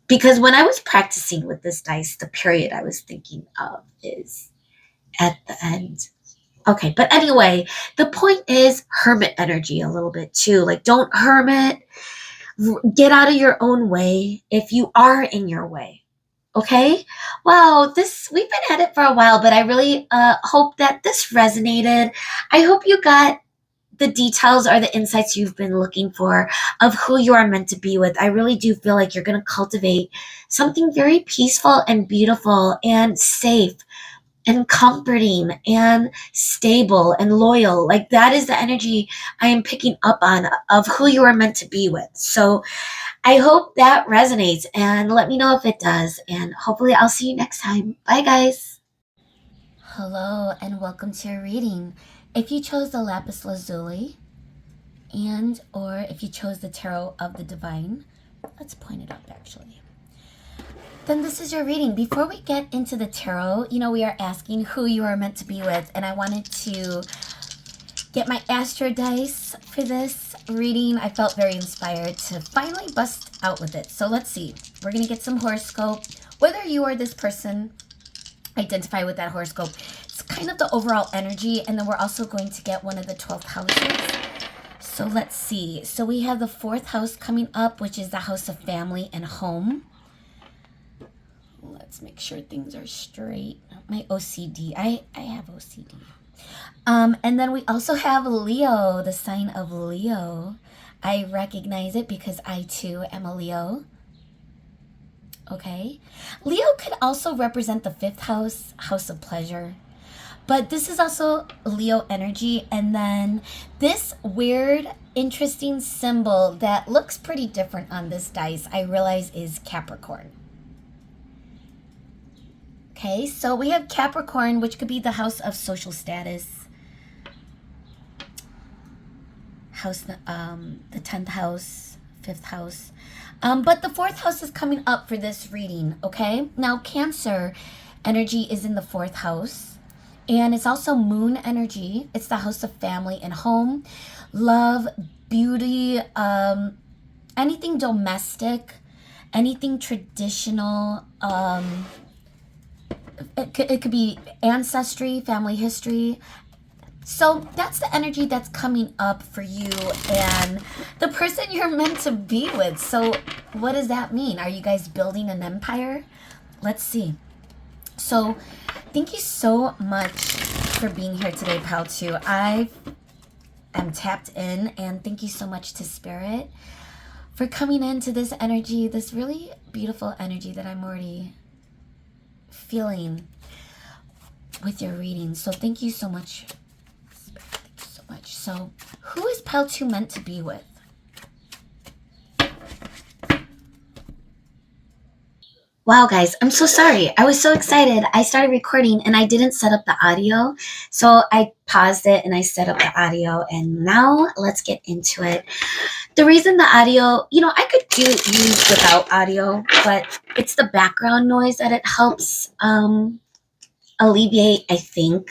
Because when I was practicing with this dice, the period I was thinking of is at the end. Okay, but anyway, the point is hermit energy a little bit too. Like, don't hermit. Get out of your own way if you are in your way. Okay? Wow, we've been at it for a while, but I really hope that this resonated. I hope you got the details or the insights you've been looking for of who you are meant to be with. I really do feel like you're going to cultivate something very peaceful and beautiful and safe and comforting and stable and loyal. Like, that is the energy I am picking up on of who you are meant to be with. So I hope that resonates, and let me know if it does. And hopefully I'll see you next time. Bye, guys. Hello, and welcome to your reading. If you chose the lapis lazuli or if you chose the tarot of the divine, Let's point it up, actually. Then this is your reading. Before we get into the tarot, you know, we are asking who you are meant to be with. And I wanted to get my Astro Dice for this reading. I felt very inspired to finally bust out with it. So let's see. We're going to get some horoscope. Whether you or this person identify with that horoscope, it's kind of the overall energy. And then we're also going to get one of the 12th houses. So let's see. So we have the 4th house coming up, which is the house of family and home. Let's make sure things are straight. My OCD. I have OCD. And then we also have Leo, the sign of Leo. I recognize it because I too am a Leo. Okay. Leo could also represent the 5th house, house of pleasure. But this is also Leo energy. And then this weird, interesting symbol that looks pretty different on this dice, I realize is Capricorn. Okay, so we have Capricorn, which could be the house of social status. House, the 10th house, 5th house. But the 4th house is coming up for this reading, okay? Now, Cancer energy is in the 4th house. And it's also moon energy. It's the house of family and home. Love, beauty, anything domestic, anything traditional, it could be ancestry, family history. So that's the energy that's coming up for you and the person you're meant to be with. So what does that mean? Are you guys building an empire? Let's see. So thank you so much for being here today, Pal 2. I am tapped in, and thank you so much to Spirit for coming into this energy, this really beautiful energy that I'm already feeling with your reading. So thank you so much. Thank you so much. So who is Pal 2 meant to be with? Wow, guys, I'm so sorry. I was so excited. I started recording and I didn't set up the audio. So I paused it and I set up the audio, and now let's get into it. The reason the audio, you know, I could use without audio, but it's the background noise that it helps alleviate, I think.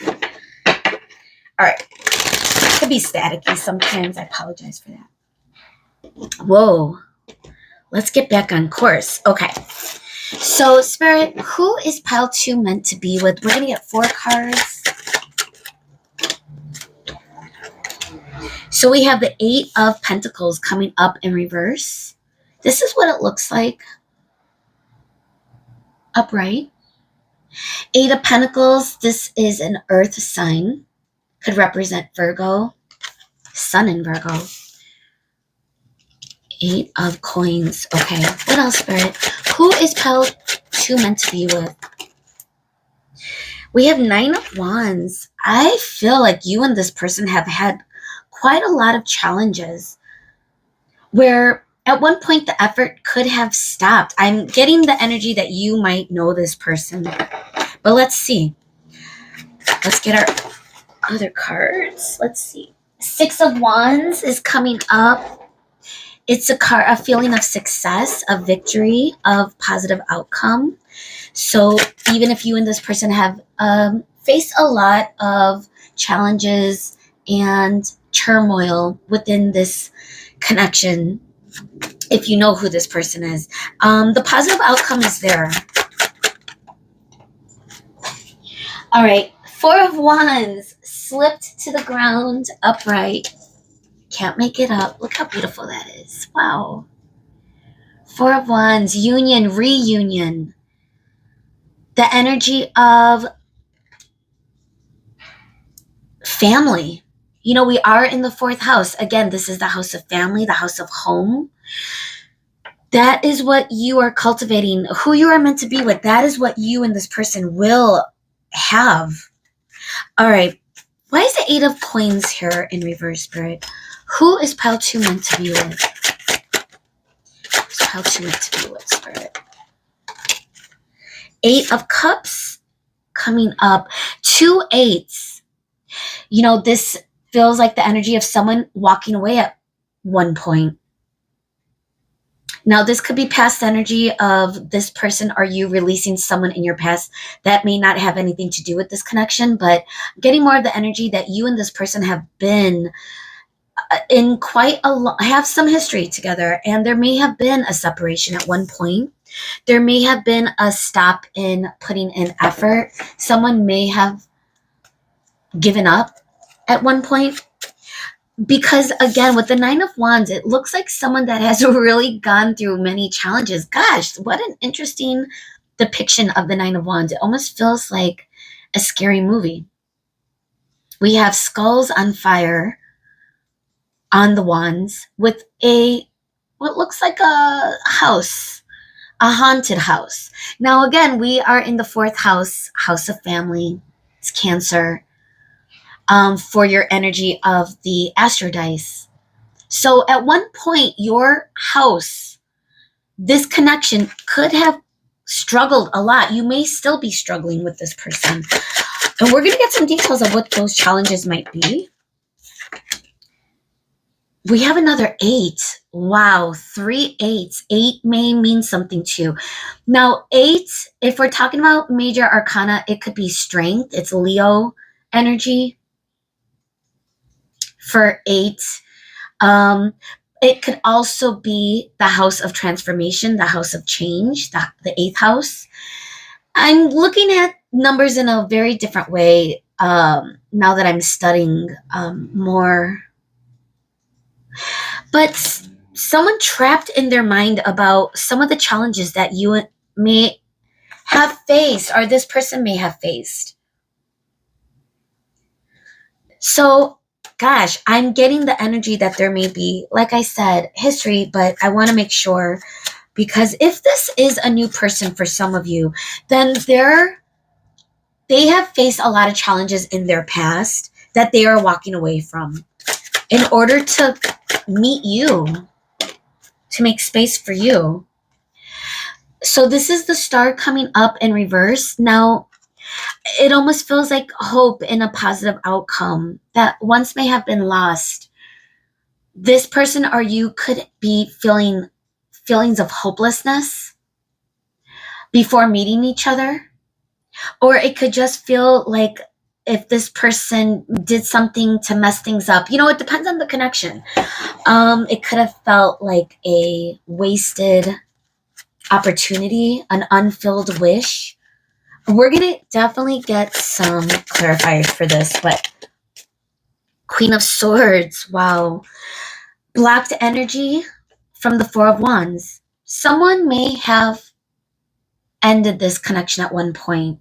All right. It could be staticky sometimes. I apologize for that. Whoa. Let's get back on course. Okay. So, Spirit, who is Pal 2 meant to be with? We're going to get 4 cards. So we have the 8 of Pentacles coming up in reverse. This is what it looks like. Upright. 8 of Pentacles. This is an earth sign. Could represent Virgo. Sun in Virgo. 8 of Coins. Okay. What else, Spirit? Who is Pal 2 meant to be with? We have 9 of Wands. I feel like you and this person have had quite a lot of challenges where at one point the effort could have stopped. I'm getting the energy that you might know this person. But let's see. Let's get our other cards. Let's see. 6 of Wands is coming up. It's a feeling of success, of victory, of positive outcome. So even if you and this person have faced a lot of challenges and turmoil within this connection, if you know who this person is, the positive outcome is there. All right. 4 of Wands slipped to the ground upright. Can't make it up. Look how beautiful that is. Wow. 4 of Wands, union, reunion. The energy of family. You know, we are in the 4th house. Again, this is the house of family, the house of home. That is what you are cultivating. Who you are meant to be with. That is what you and this person will have. All right. Why is the 8 of Coins here in reverse, Spirit? Who is Pal 2 meant to be with? Who's Pal 2 meant to be with, Spirit? 8 of Cups coming up. 2 8s. You know, this feels like the energy of someone walking away at one point. Now, this could be past energy of this person. Are you releasing someone in your past that may not have anything to do with this connection, but getting more of the energy that you and this person have been in quite have some history together, and there may have been a separation at one point. There may have been a stop in putting in effort. Someone may have given up at one point. Because again, with the Nine of Wands, it looks like someone that has really gone through many challenges. Gosh, what an interesting depiction of the Nine of Wands. It almost feels like a scary movie. We have skulls on fire on the wands with what looks like a house, a haunted house. Now, again, we are in the 4th house, house of family. It's Cancer. For your energy of the Astro Dice. So at one point, your house, this connection could have struggled a lot. You may still be struggling with this person. And we're going to get some details of what those challenges might be. We have another 8. Wow, 3 8s. 8 may mean something too. Now, 8, if we're talking about major arcana, it could be strength. It's Leo energy for 8. It could also be the house of transformation, the house of change, the 8th house. I'm looking at numbers in a very different way now that I'm studying more. But someone trapped in their mind about some of the challenges that you may have faced, or this person may have faced. So, gosh, I'm getting the energy that there may be, like I said, history, but I want to make sure, because if this is a new person for some of you, then they have faced a lot of challenges in their past that they are walking away from in order to meet you, to make space for you. So this is the star coming up in reverse. Now, it almost feels like hope in a positive outcome that once may have been lost. This person or you could be feeling feelings of hopelessness before meeting each other. Or it could just feel like if this person did something to mess things up. You know, it depends on the connection. It could have felt like a wasted opportunity, an unfilled wish. We're going to definitely get some clarifiers for this, but Queen of Swords, wow. Blocked energy from the 4 of Wands. Someone may have ended this connection at one point.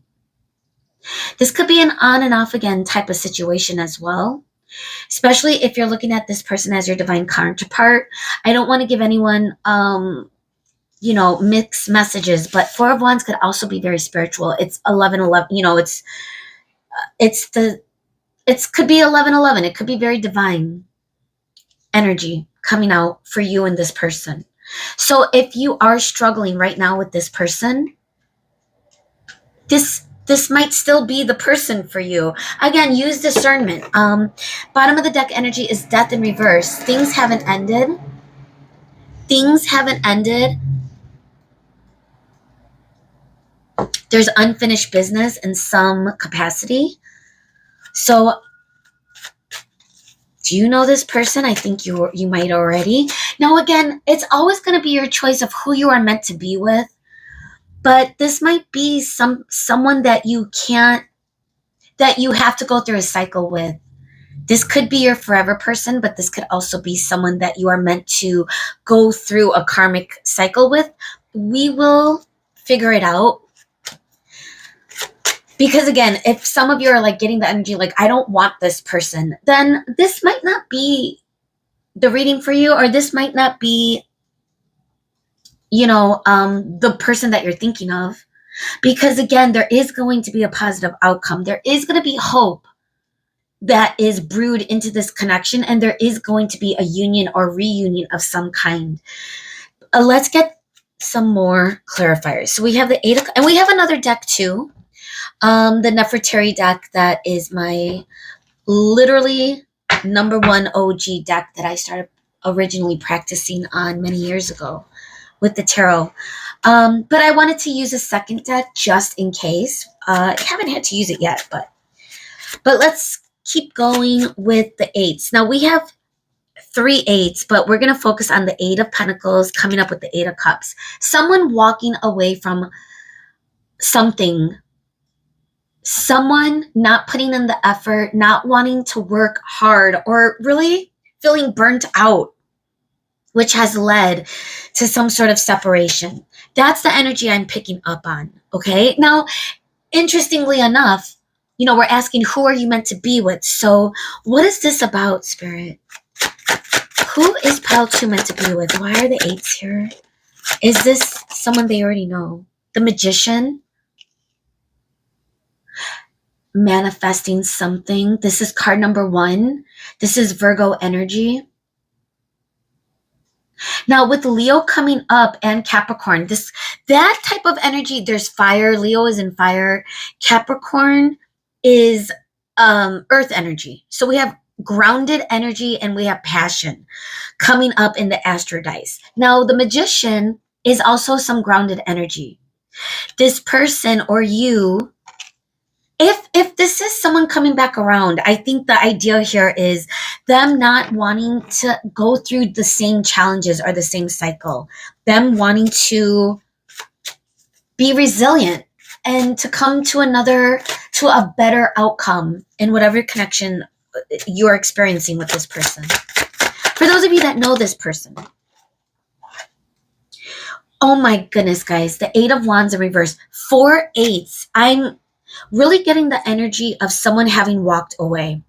This could be an on and off again type of situation as well, especially if you're looking at this person as your divine counterpart. I don't want to give anyone, mixed messages, but 4 of Wands could also be very spiritual. It's 11-11, it could be 11-11. It could be very divine energy coming out for you and this person. So if you are struggling right now with this person, this might still be the person for you. Again, use discernment. Bottom of the deck energy is death in reverse. Things haven't ended. There's unfinished business in some capacity. So, do you know this person? I think you might already. Now, again, it's always going to be your choice of who you are meant to be with. But this might be someone that you have to go through a cycle with. This could be your forever person, but this could also be someone that you are meant to go through a karmic cycle with. We will figure it out. Because again, if some of you are like getting the energy like, I don't want this person, then this might not be the reading for you, or this might not be the person that you're thinking of. Because again, there is going to be a positive outcome. There is going to be hope that is brewed into this connection, and there is going to be a union or reunion of some kind. Let's get some more clarifiers. So we have the 8 and we have another deck too. The Nefertari deck, that is my literally number 1 OG deck that I started originally practicing on many years ago with the tarot. But I wanted to use a second deck just in case. I haven't had to use it yet, but let's keep going with the eights. Now we have 3 eights, but we're going to focus on the 8 of Pentacles coming up with the 8 of Cups. Someone walking away from something. Someone not putting in the effort, not wanting to work hard, or really feeling burnt out, which has led to some sort of separation. That's the energy I'm picking up on, okay? Now, interestingly enough, we're asking, who are you meant to be with? So what is this about, Spirit? Who is pile 2 meant to be with? Why are the 8s here? Is this someone they already know? The Magician? Manifesting something. This is card number 1. This is Virgo energy. Now with Leo coming up and Capricorn, that type of energy, there's fire. Leo is in fire. Capricorn is earth energy. So we have grounded energy and we have passion coming up in the Astro Dice. Now the Magician is also some grounded energy. This person or you, if this is someone coming back around, I think the idea here is them not wanting to go through the same challenges or the same cycle. Them wanting to be resilient and to come to a better outcome in whatever connection you're experiencing with this person. For those of you that know this person, oh my goodness, guys, the 8 of Wands in reverse, 4 8s. I'm really getting the energy of someone having walked away.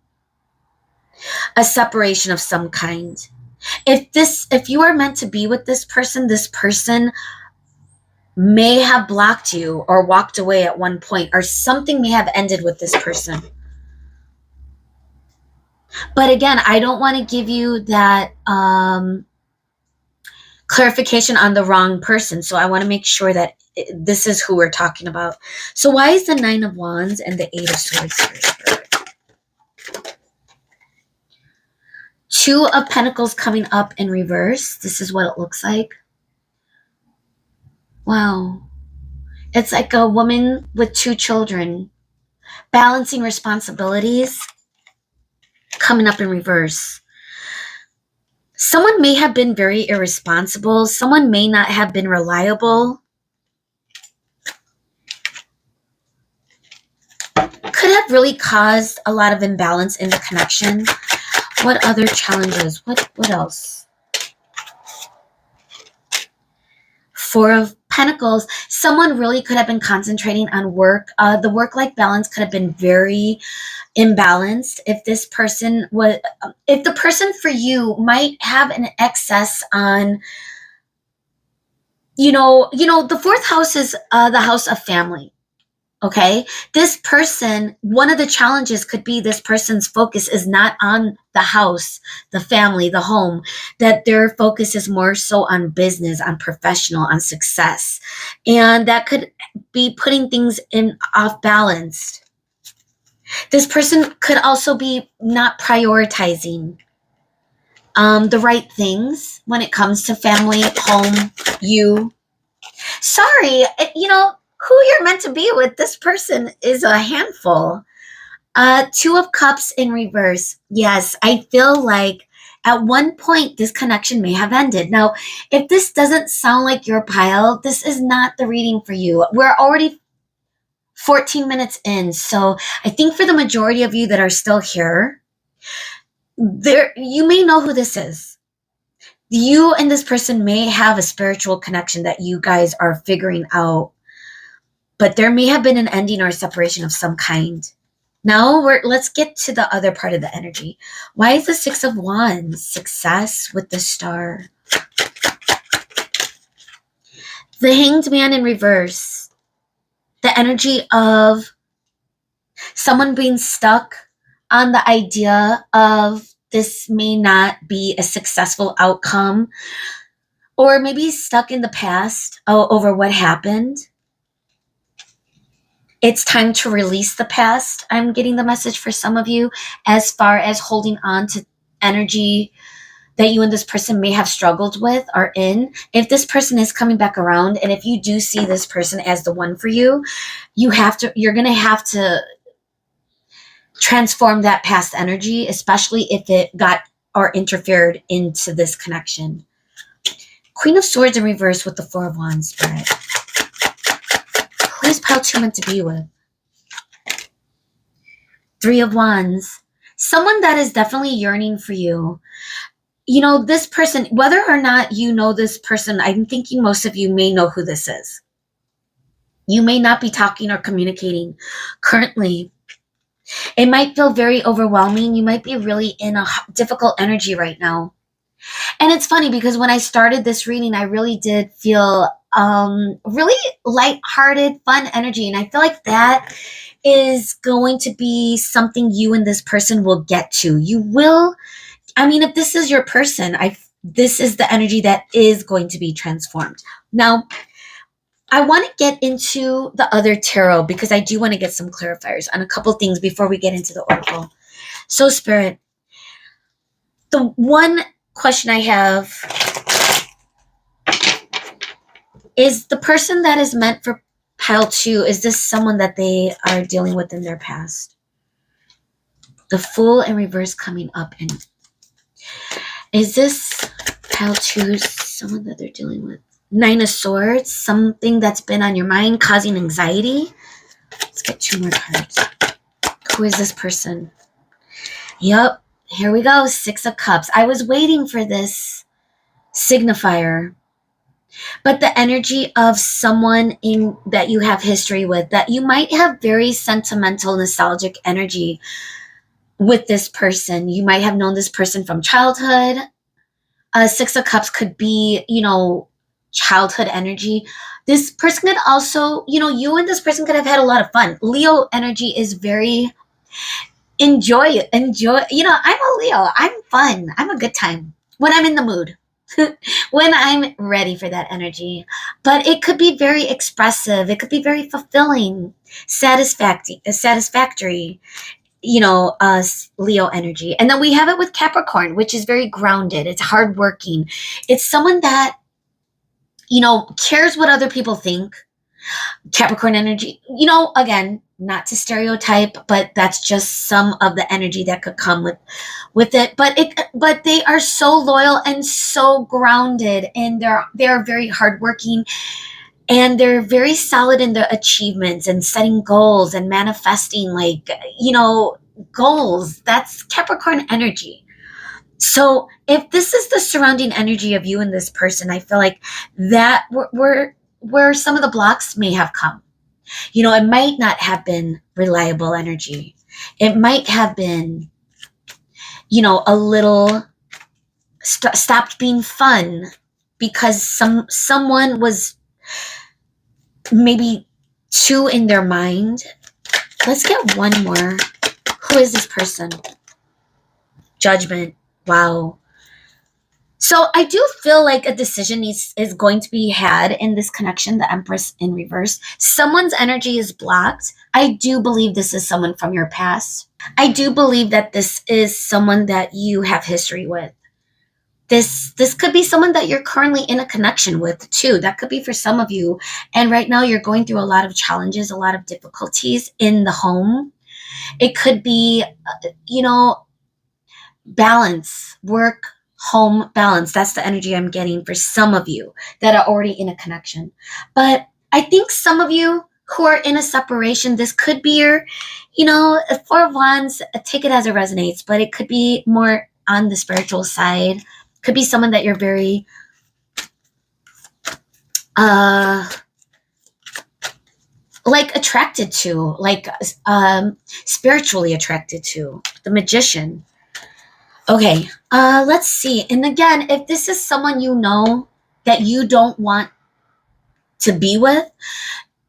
A separation of some kind. If you are meant to be with this person may have blocked you or walked away at one point, or something may have ended with this person. But again, I don't want to give you that clarification on the wrong person. So I want to make sure that this is who we're talking about. So why is the 9 of Wands and the 8 of Swords here? 2 of Pentacles coming up in reverse. This is what it looks like. Wow. It's like a woman with 2 children balancing responsibilities coming up in reverse. Someone may have been very irresponsible. Someone may not have been reliable. Could have really caused a lot of imbalance in the connection. What other challenges? What else? 4 of Pentacles. Someone really could have been concentrating on work. The work-life balance could have been very imbalanced. If the person for you might have an excess on, the 4th house is the house of family. Okay, this person, one of the challenges could be this person's focus is not on the house, the family, the home, that their focus is more so on business, on professional, on success. And that could be putting things in off balance. This person could also be not prioritizing the right things when it comes to family, home, you. Sorry, who you're meant to be with, this person is a handful. 2 of Cups in reverse. Yes, I feel like at one point this connection may have ended. Now, if this doesn't sound like your pile, this is not the reading for you. We're already 14 minutes in. So I think for the majority of you that are still here, you may know who this is. You and this person may have a spiritual connection that you guys are figuring out. But there may have been an ending or a separation of some kind. Now let's get to the other part of the energy. Why is the 6 of Wands? Success with the Star. The Hanged Man in reverse. The energy of someone being stuck on the idea of this may not be a successful outcome. Or maybe stuck in the past over what happened. It's time to release the past. I'm getting the message for some of you as far as holding on to energy that you and this person may have struggled with are in, if this person is coming back around, and if you do see this person as the one for you, you're going to have to transform that past energy, especially if it got or interfered into this connection. Queen of Swords in reverse with the Four of Wands, Spirit. Who is pile 2 meant to be with? Three of Wands. Someone that is definitely yearning for you. You know, this person, whether or not you know this person, I'm thinking most of you may know who this is. You may not be talking or communicating currently. It might feel very overwhelming. You might be really in a difficult energy right now. And it's funny because when I started this reading, I really did feel really lighthearted, fun energy. And I feel like that is going to be something you and this person will get to. You will, I mean, if this is your person, this is the energy that is going to be transformed. Now, I want to get into the other tarot because I do want to get some clarifiers on a couple things before we get into the oracle. So, Spirit, the one question I have is the person that is meant for pile 2, is this someone that they are dealing with in their past? The Fool in reverse coming up. And is this pile 2 someone that they're dealing with? Nine of Swords, something that's been on your mind causing anxiety. Let's get 2 more cards. Who is this person? Yep, here we go. 6 of Cups. I was waiting for this signifier. But the energy of someone that you have history with, that you might have very sentimental, nostalgic energy with this person. You might have known this person from childhood. 6 of Cups could be, childhood energy. This person could also, you and this person could have had a lot of fun. Leo energy is very enjoy. I'm a Leo. I'm fun. I'm a good time when I'm in the mood. When I'm ready for that energy. But it could be very expressive. It could be very fulfilling, satisfactory, Leo energy. And then we have it with Capricorn, which is very grounded. It's hardworking. It's someone that, cares what other people think. Capricorn energy, again, not to stereotype, but that's just some of the energy that could come with it. But they are so loyal and so grounded, and they're very hardworking, and they're very solid in their achievements and setting goals and manifesting, goals. That's Capricorn energy. So if this is the surrounding energy of you and this person, I feel like that where some of the blocks may have come. It might not have been reliable energy. It might have been, a little stopped being fun because someone was maybe too in their mind. Let's get one more. Who is this person? Judgment. Wow. So I do feel like a decision is going to be had in this connection, the Empress in reverse. Someone's energy is blocked. I do believe this is someone from your past. I do believe that this is someone that you have history with. This could be someone that you're currently in a connection with too. That could be for some of you. And right now you're going through a lot of challenges, a lot of difficulties in the home. It could be, balance, work, home balance. That's the energy I'm getting for some of you that are already in a connection. But I think some of you who are in a separation, this could be your, Four of Wands, take it as it resonates, but it could be more on the spiritual side. Could be someone that you're very, attracted to, spiritually attracted to. The Magician. Okay, let's see. And again, if this is someone that you don't want to be with,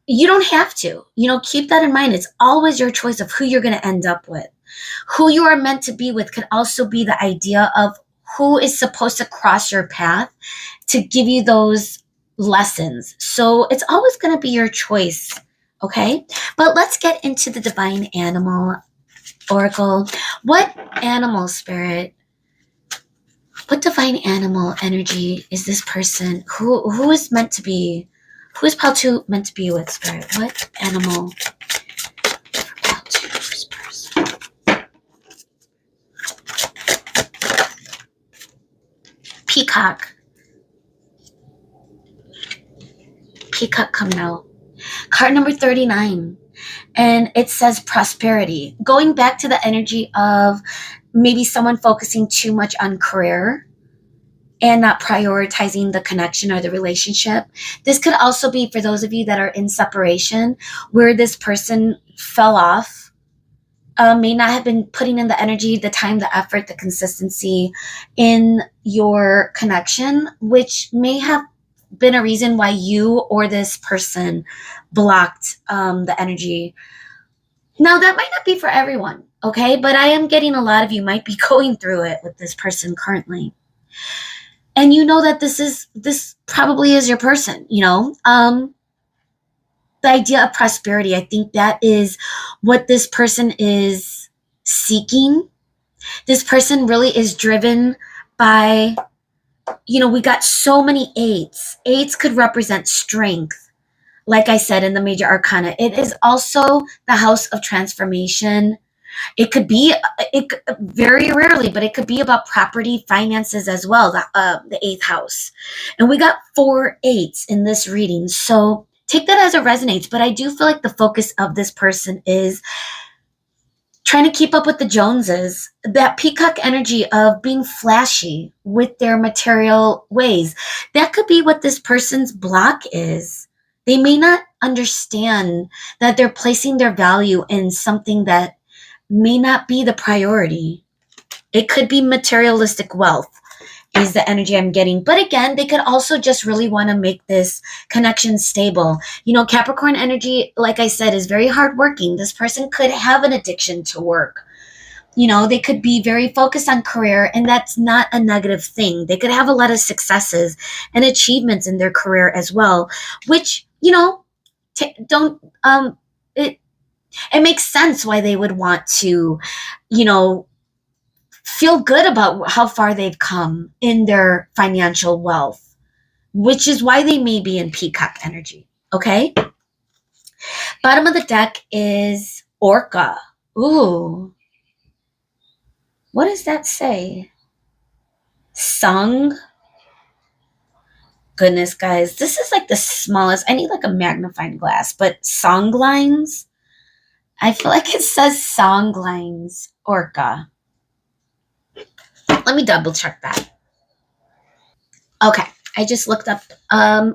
you don't have to. Keep that in mind. It's always your choice of who you're going to end up with. Who you are meant to be with could also be the idea of who is supposed to cross your path to give you those lessons. So it's always going to be your choice, okay? But let's get into the Divine Animal Oracle. What animal, Spirit, What divine animal energy is this person? Who is meant to be? Who is Paltu meant to be with, Spirit? What animal for Paltu's person? Peacock. Peacock coming out. Card number 39. And it says prosperity. Going back to the energy of maybe someone focusing too much on career and not prioritizing the connection or the relationship. This could also be for those of you that are in separation, where this person fell off, may not have been putting in the energy, the time, the effort, the consistency in your connection, which may have been a reason why you or this person blocked the energy. Now, that might not be for everyone, okay? But I am getting a lot of you might be going through it with this person currently. And you know that this probably is your person, you know? The idea of prosperity, I think that is what this person is seeking. This person really is driven by, you know, we got so many eights. Eights could represent strength. Like I said in the major arcana, it is also the house of transformation. It could be, very rarely, but it could be about property, finances as well, the eighth house. And we got 4 eights in this reading. So take that as it resonates. But I do feel like the focus of this person is trying to keep up with the Joneses, that peacock energy of being flashy with their material ways. That could be what this person's block is. They may not understand that they're placing their value in something that may not be the priority. It could be materialistic wealth is the energy I'm getting. But again, they could also just really want to make this connection stable. You know, Capricorn energy, like I said, is very hardworking. This person could have an addiction to work. You know, they could be very focused on career, and that's not a negative thing. They could have a lot of successes and achievements in their career as well, which, you know, it makes sense why they would want to, you know, feel good about how far they've come in their financial wealth, which is why they may be in peacock energy. Okay. Bottom of the deck is Orca. Ooh. What does that say? Sung. Goodness, guys, this is like the smallest. I need like a magnifying glass, but song lines. I feel like it says song lines, Orca. Let me double check that. Okay, I just looked up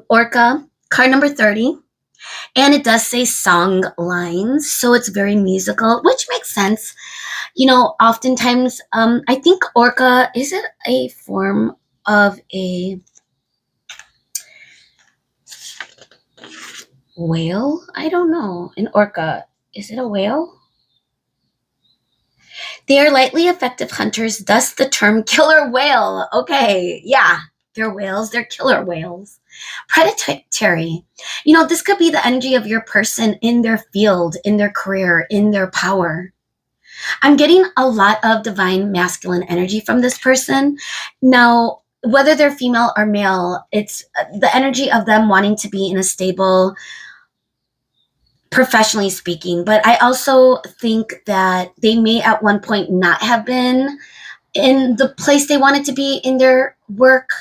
Orca, card number 30, and it does say song lines, so it's very musical, which makes sense. You know, oftentimes, I think Orca, is it a form of a whale? I don't know. An orca, is it a whale? They are lightly effective hunters, thus the term killer whale. Okay, yeah, they're whales, they're killer whales. Predatory. You know, this could be the energy of your person in their field, in their career, in their power. I'm getting a lot of divine masculine energy from this person. Now, whether they're female or male, it's the energy of them wanting to be in a stable, professionally speaking, but I also think that they may at one point not have been in the place they wanted to be in their work,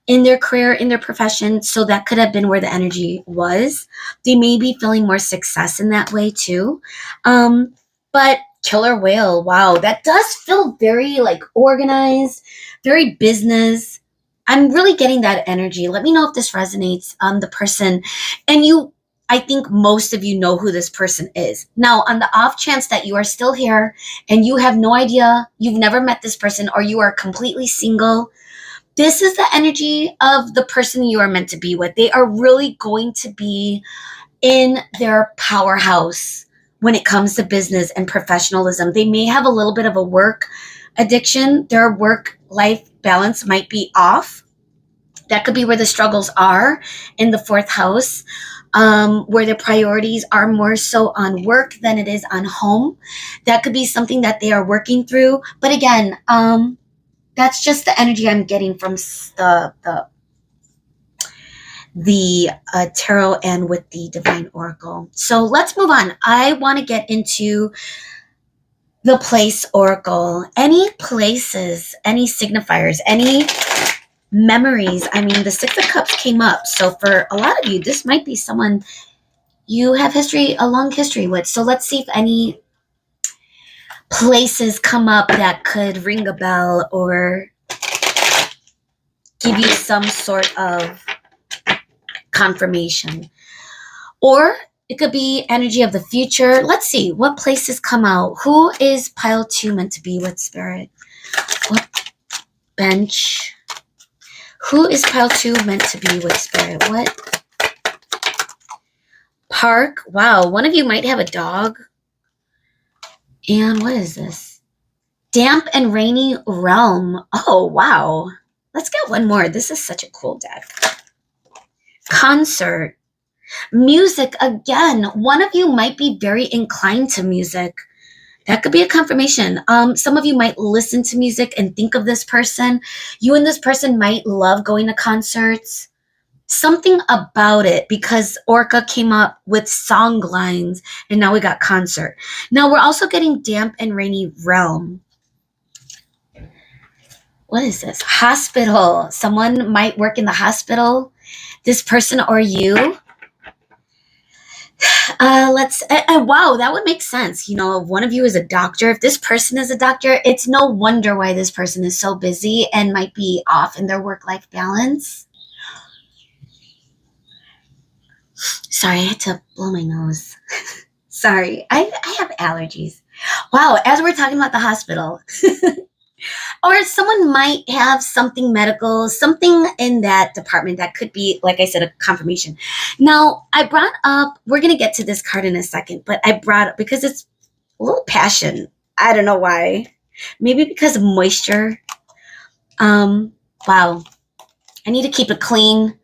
in their career, in their profession. So that could have been where the energy was. They may be feeling more success in that way too. But killer whale, wow, that does feel very like organized, very business. I'm really getting that energy. Let me know if this resonates on the person. And I think most of you know who this person is. Now, on the off chance that you are still here and you have no idea, you've never met this person, or you are completely single, this is the energy of the person you are meant to be with. They are really going to be in their powerhouse when it comes to business and professionalism. They may have a little bit of a work addiction. Their work-life balance might be off. That could be where the struggles are in the 4th house, where the priorities are more so on work than it is on home. That could be something that they are working through. But again, That's just the energy I'm getting from the tarot and with the divine oracle. So let's move on. I want to get into the place oracle. Any places, any signifiers, any memories. I mean, the Six of Cups came up. So for a lot of you, this might be someone you have a long history with. So let's see if any places come up that could ring a bell or give you some sort of confirmation. Or it could be energy of the future. Let's see what places come out. Who is pile 2 meant to be with, Spirit? What bench? Who is pile 2 meant to be with, Spirit? What park? Wow, one of you might have a dog. And what is this? Damp and rainy realm. Oh, wow. Let's get one more. This is such a cool deck. Concert. Music again. One of you might be very inclined to music. That could be a confirmation. Some of you might listen to music and think of this person. You and this person might love going to concerts. Something about it, because Orca came up with song lines and now we got concert. Now we're also getting damp and rainy realm. What is this? Hospital. Someone might work in the hospital. This person or you. Wow, that would make sense. You know, if one of you is a doctor, if this person is a doctor, it's no wonder why this person is so busy and might be off in their work-life balance. Sorry, I had to blow my nose. Sorry, I have allergies. Wow, as we're talking about the hospital. Or someone might have something medical, something in that department that could be, like I said, a confirmation. Now, I brought up, we're going to get to this card in a second, but I brought up, because it's a little passion. I don't know why. Maybe because of moisture. Wow. I need to keep it clean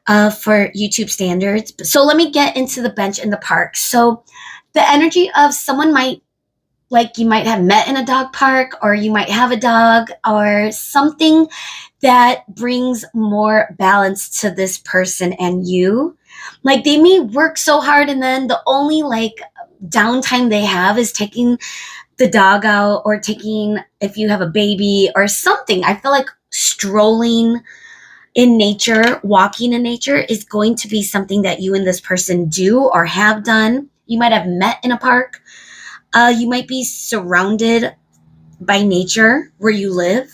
for YouTube standards. So let me get into the bench in the park. So the energy of someone might, like you might have met in a dog park, or you might have a dog, or something that brings more balance to this person and you. Like they may work so hard and then the only like downtime they have is taking the dog out, or taking, if you have a baby or something. I feel like strolling in nature, walking in nature is going to be something that you and this person do or have done. You might have met in a park. You might be surrounded by nature where you live.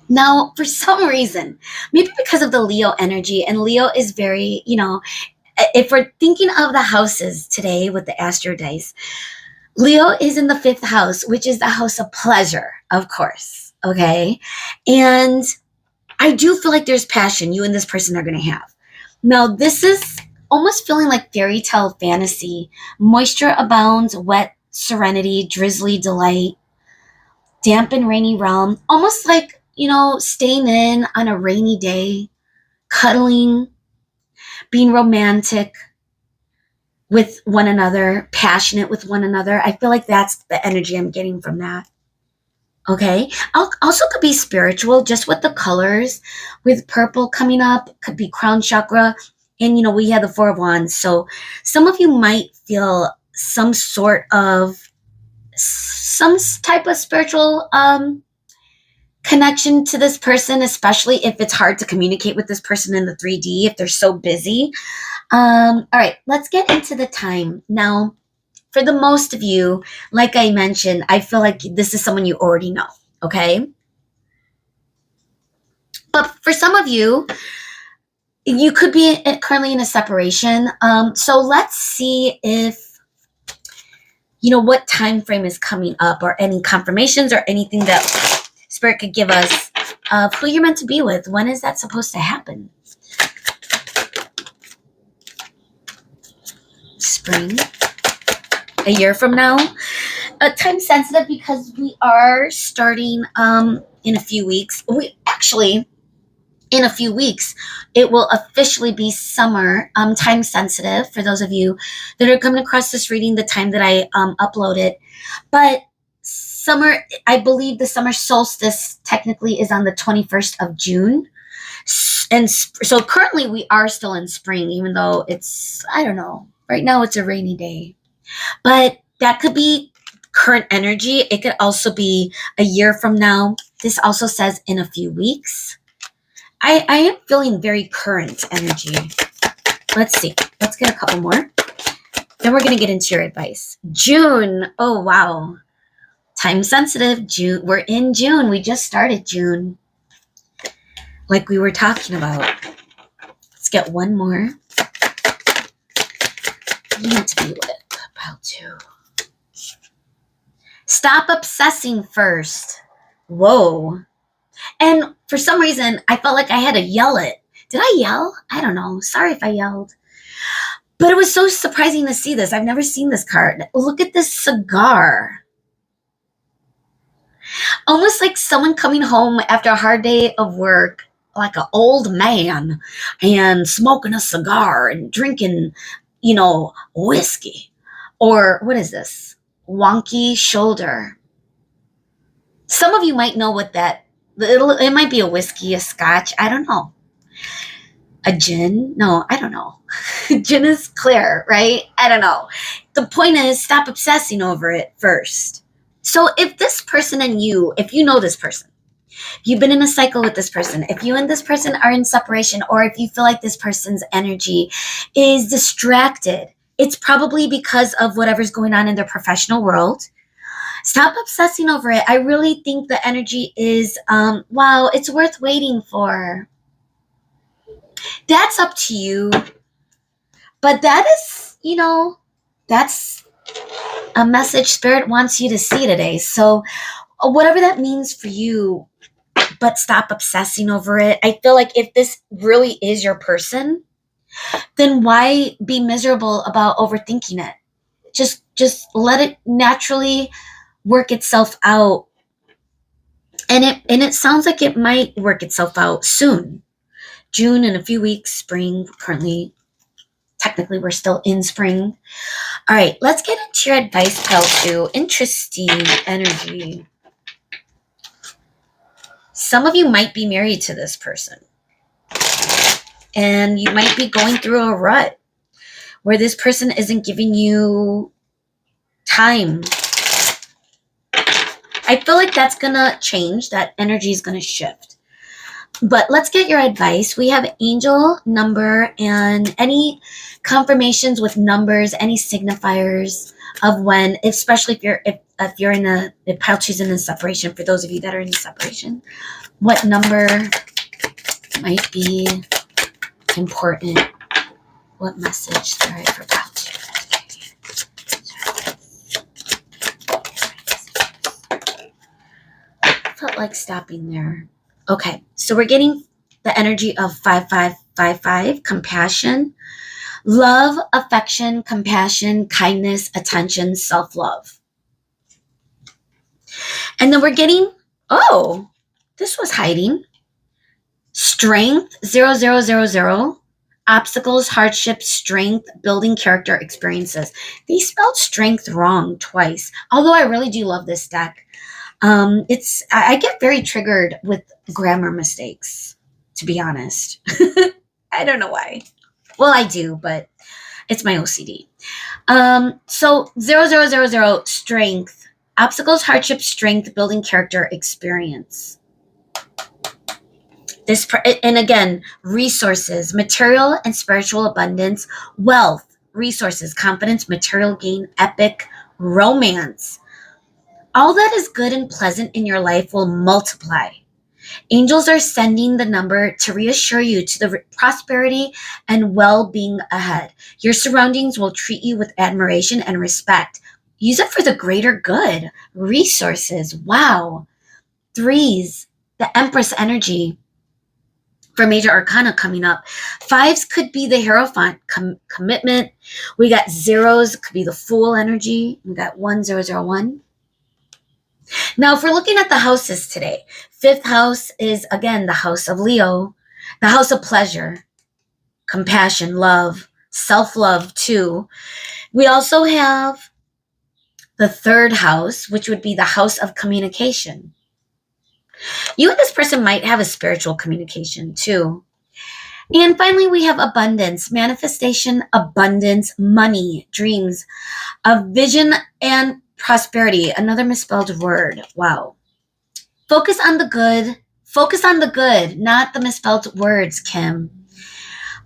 Now, for some reason, maybe because of the Leo energy, and Leo is very, you know, if we're thinking of the houses today with the Astro Dice, Leo is in the 5th house, which is the house of pleasure, of course. Okay. And I do feel like there's passion you and this person are going to have. Now, this is almost feeling like fairy tale fantasy. Moisture abounds, wet serenity, drizzly delight, damp and rainy realm. Almost like, you know, staying in on a rainy day, cuddling, being romantic with one another, passionate with one another. I feel like that's the energy I'm getting from that. Okay. Also could be spiritual, just with the colors, with purple coming up, could be crown chakra. And, you know, we have the 4 of Wands. So some of you might feel some type of spiritual connection to this person, especially if it's hard to communicate with this person in the 3D, if they're so busy. All right, let's get into the time. Now, for the most of you, like I mentioned, I feel like this is someone you already know, okay? But for some of you, you could be currently in a separation. So let's see if, you know, what time frame is coming up, or any confirmations or anything that Spirit could give us of who you're meant to be with. When is that supposed to happen? Spring. A year from now. Time sensitive because we are starting in a few weeks. In a few weeks, it will officially be summer. Time sensitive for those of you that are coming across this reading the time that I upload it. But summer, I believe the summer solstice technically is on the 21st of June. And so currently we are still in spring, even though it's, I don't know, right now it's a rainy day. But that could be current energy. It could also be a year from now. This also says in a few weeks. I am feeling very current energy. Let's see. Let's get a couple more. Then we're going to get into your advice. June. Oh, wow. Time sensitive. June. We're in June. We just started June. Like we were talking about. Let's get one more. You need to be with about to. Stop obsessing first. Whoa. And for some reason, I felt like I had to yell it. Did I yell? I don't know. Sorry if I yelled. But it was so surprising to see this. I've never seen this card. Look at this cigar. Almost like someone coming home after a hard day of work, like an old man, and smoking a cigar and drinking, whiskey. Or what is this? Wonky shoulder. Some of you might know what that, it might be a whiskey, a scotch, I don't know. A gin? No, I don't know. Gin is clear, right? I don't know. The point is, stop obsessing over it first. So if this person and you, if you know this person, you've been in a cycle with this person, if you and this person are in separation, or if you feel like this person's energy is distracted, it's probably because of whatever's going on in their professional world. Stop obsessing over it. I really think the energy is, wow, it's worth waiting for. That's up to you. But that is, that's a message Spirit wants you to see today. So whatever that means for you, but stop obsessing over it. I feel like if this really is your person, then why be miserable about overthinking it? Just let it naturally work itself out. And it sounds like it might work itself out soon. June, in a few weeks, spring, currently, technically we're still in spring. All right, let's get into your advice pile too. Interesting energy. Some of you might be married to this person. And you might be going through a rut where this person isn't giving you time. I feel like that's going to change. That energy is going to shift. But let's get your advice. We have angel, number, and any confirmations with numbers, any signifiers of when, especially if you're in if pile two's in a separation, for those of you that are in a separation, what number might be important? What message? Sorry for pile two. Felt like stopping there. Okay, so we're getting the energy of 5555, compassion, love, affection, compassion, kindness, attention, self-love. And then we're getting, this was hiding. Strength, 0000, obstacles, hardships, strength, building character, experiences. They spelled strength wrong twice, although I really do love this deck. I get very triggered with grammar mistakes, to be honest. I don't know why. Well, I do, but it's my OCD. So 0000, strength, obstacles, hardship, strength, building character, experience. And again, resources, material and spiritual abundance, wealth, resources, confidence, material gain, epic, romance. All that is good and pleasant in your life will multiply. Angels are sending the number to reassure you to the prosperity and well-being ahead. Your surroundings will treat you with admiration and respect. Use it for the greater good. Resources. Wow. Threes, the Empress energy for major arcana coming up. Fives could be the Hierophant, commitment. We got zeros, could be the Fool energy. We got 1001. Now, if we're looking at the houses today, fifth house is, again, the house of Leo, the house of pleasure, compassion, love, self-love, too. We also have the third house, which would be the house of communication. You and this person might have a spiritual communication too. And finally, we have abundance, manifestation, abundance, money, dreams, a vision, and prosperity. Another misspelled word. Wow. Focus on the good. Focus on the good, not the misspelled words, Kim.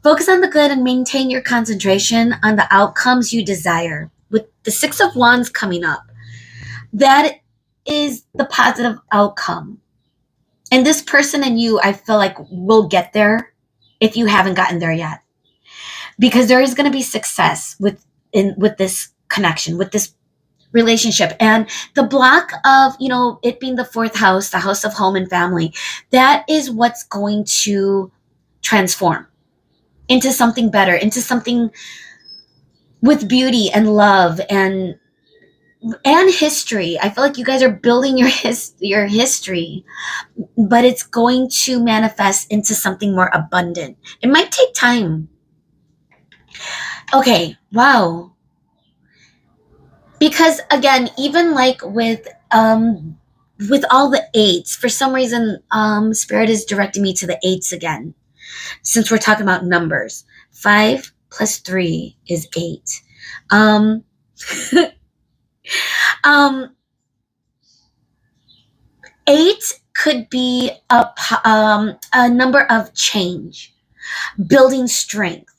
Focus on the good and maintain your concentration on the outcomes you desire. With the Six of Wands coming up, that is the positive outcome. And this person and you, I feel like, will get there if you haven't gotten there yet. Because there is going to be success with this connection, with this relationship. And the block of, it being the fourth house, the house of home and family, that is what's going to transform into something better, into something with beauty and love and history. I feel like you guys are building your history, but it's going to manifest into something more abundant. It might take time. Okay, wow. Because again, even like with all the eights, for some reason, Spirit is directing me to the eights again, since we're talking about numbers. 5 plus 3 is 8. Eight could be a number of change, building strength,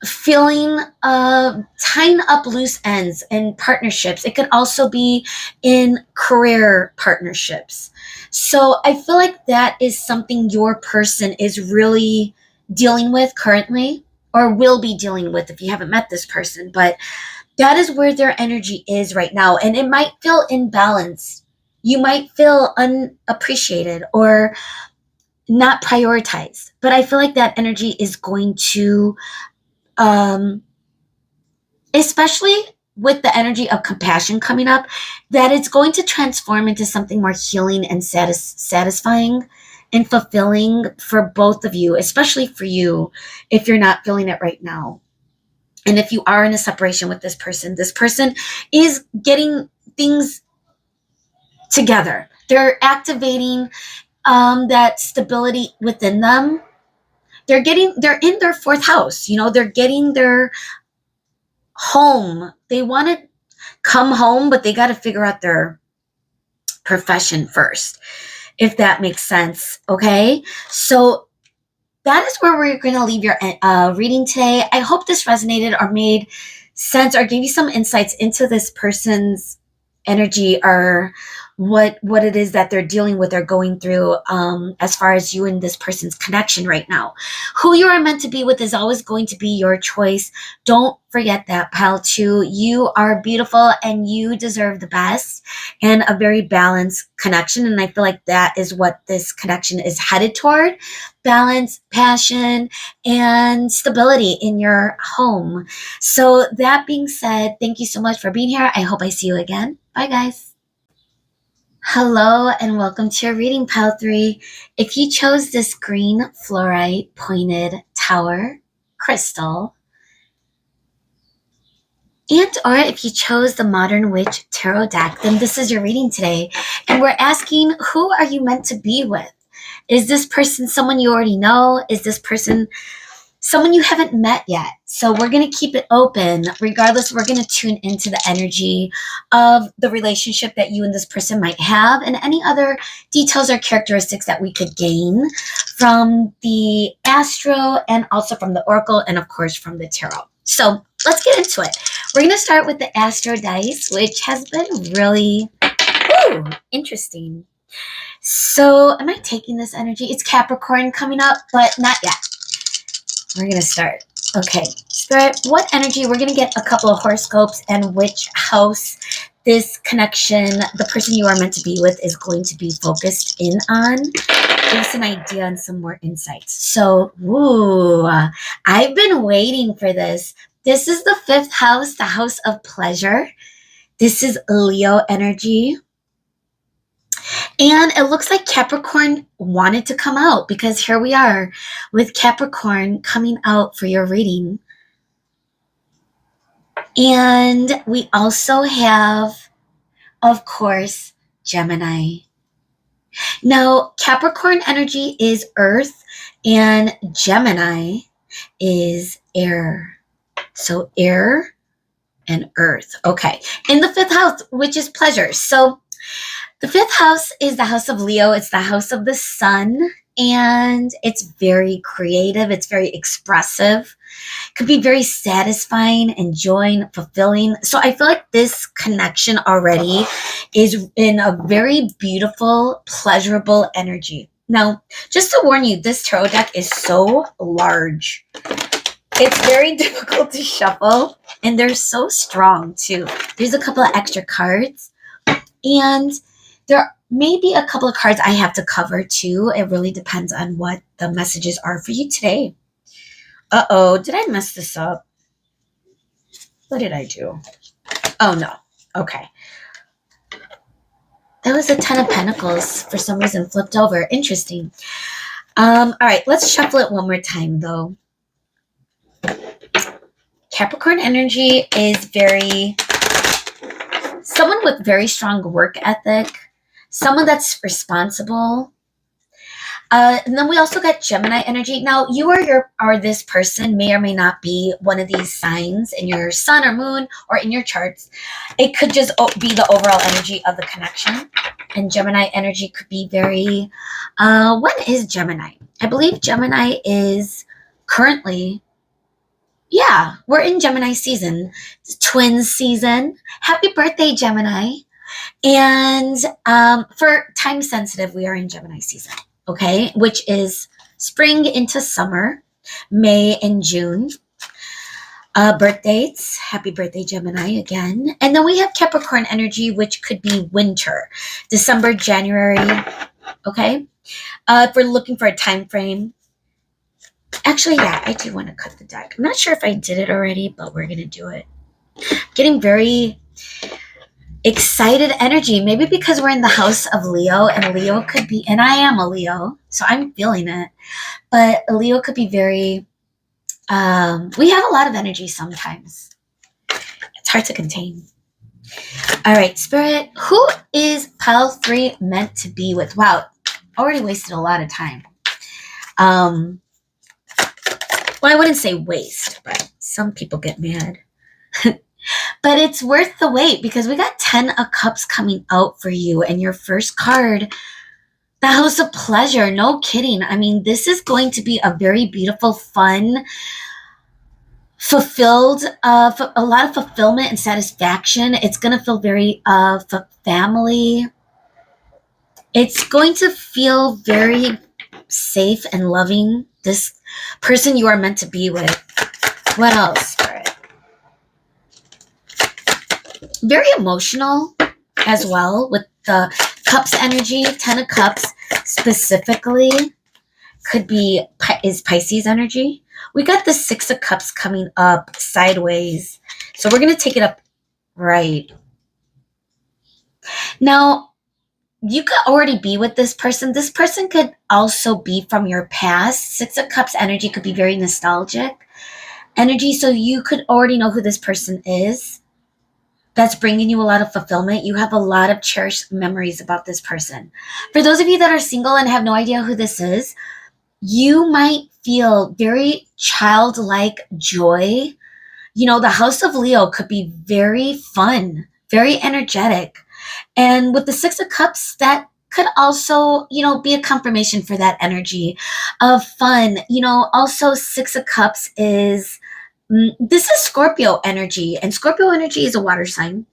feeling, tying up loose ends in partnerships. It could also be in career partnerships. So I feel like that is something your person is really dealing with currently, or will be dealing with if you haven't met this person. But that is where their energy is right now. And it might feel imbalanced. You might feel unappreciated or not prioritized. But I feel like that energy is going to, especially with the energy of compassion coming up, that it's going to transform into something more healing and satisfying and fulfilling for both of you, especially for you if you're not feeling it right now. And if you are in a separation with this person is getting things together. They're activating that stability within them. They're in their fourth house. They're getting their home. They want to come home, but they got to figure out their profession first, if that makes sense. Okay. So that is where we're going to leave your reading today. I hope this resonated or made sense or gave you some insights into this person's energy or what it is that they're dealing with or going through, as far as you and this person's connection right now. Who you are meant to be with is always going to be your choice. Don't forget that, pal, too. You are beautiful and you deserve the best and a very balanced connection. And I feel like that is what this connection is headed toward. Balance, passion, and stability in your home. So that being said, thank you so much for being here. I hope I see you again. Bye, guys. Hello and welcome to your reading, Pile 3. If you chose this green fluorite pointed tower crystal, and or if you chose the Modern Witch Tarot deck, then this is your reading today. And we're asking, who are you meant to be with? Is this person someone you already know? Is this person someone you haven't met yet? So we're going to keep it open. Regardless, we're going to tune into the energy of the relationship that you and this person might have and any other details or characteristics that we could gain from the Astro and also from the Oracle and, of course, from the Tarot. So let's get into it. We're going to start with the Astro Dice, which has been really interesting. So am I taking this energy? It's Capricorn coming up, but not yet. We're going to start. Okay, Spirit, what energy? We're going to get a couple of horoscopes and which house this connection, the person you are meant to be with, is going to be focused in on. Give us an idea and some more insights. So, I've been waiting for this. This is the fifth house, the house of pleasure. This is Leo energy. And it looks like Capricorn wanted to come out because here we are with Capricorn coming out for your reading. And we also have Of course, Gemini. Now, Capricorn energy is earth and Gemini is air. So air and earth. Okay. In the fifth house, which is pleasure. So the fifth house is the house of Leo. It's the house of the sun. And it's very creative. It's very expressive. Could be very satisfying, enjoying, fulfilling. So I feel like this connection already is in a very beautiful, pleasurable energy. Now, just to warn you, this tarot deck is so large. It's very difficult to shuffle, and they're so strong too. There's a couple of extra cards, and there may be a couple of cards I have to cover too. It really depends on what the messages are for you today. Uh-oh, did I mess this up? What did I do? Oh, no. Okay. That was a 10 of Pentacles for some reason flipped over. Interesting. All right, let's shuffle it one more time, though. Capricorn energy is someone with very strong work ethic, someone that's responsible. And then we also got Gemini energy. Now, you or this person may or may not be one of these signs in your sun or moon or in your charts. It could just be the overall energy of the connection. And Gemini energy could be very, when is Gemini? I believe Gemini is currently, yeah, we're in Gemini season. It's twins season. Happy birthday, Gemini. And for time sensitive, we are in Gemini season. Okay, which is spring into summer, May and June. Birth dates, happy birthday, Gemini, again. And then we have Capricorn energy, which could be winter, December, January. Okay, if we're looking for a time frame. Actually, yeah, I do want to cut the deck. I'm not sure if I did it already, but we're going to do it. Getting very excited energy, maybe because we're in the house of Leo, and Leo could be, and I am a Leo, so I'm feeling it, but Leo could be very, we have a lot of energy sometimes. It's hard to contain. All right, Spirit, who is pile 3 meant to be with? Wow, already wasted a lot of time. Well, I wouldn't say waste, but some people get mad. But it's worth the wait because we got 10 of Cups coming out for you. And your first card, the House of Pleasure. No kidding. I mean, this is going to be a very beautiful, fun, fulfilled, a lot of fulfillment and satisfaction. It's going to feel very family. It's going to feel very safe and loving. This person you are meant to be with. What else? Very emotional as well with the Cups energy. 10 of Cups specifically could be is Pisces energy. We got the 6 of Cups coming up sideways, so we're going to take it up right. Now, you could already be with this person. This person could also be from your past. 6 of Cups energy could be very nostalgic energy, so you could already know who this person is. That's bringing you a lot of fulfillment. You have a lot of cherished memories about this person. For those of you that are single and have no idea who this is, you might feel very childlike joy. You know, the House of Leo could be very fun, very energetic. And with the 6 of Cups, that could also, be a confirmation for that energy of fun. Also 6 of Cups is... this is Scorpio energy, and Scorpio energy is a water sign.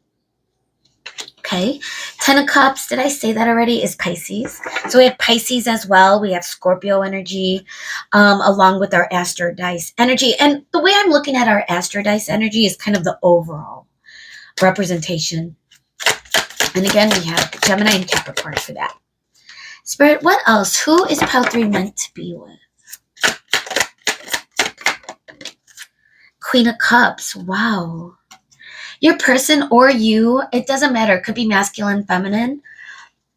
Okay. 10 of Cups, did I say that already, is Pisces. So we have Pisces as well. We have Scorpio energy, along with our Astro Dice energy. And the way I'm looking at our Astro Dice energy is kind of the overall representation. And again, we have Gemini and Capricorn for that. Spirit, what else? Who is pile 3 meant to be with? Queen of Cups. Wow. Your person or you, it doesn't matter. It could be masculine, feminine,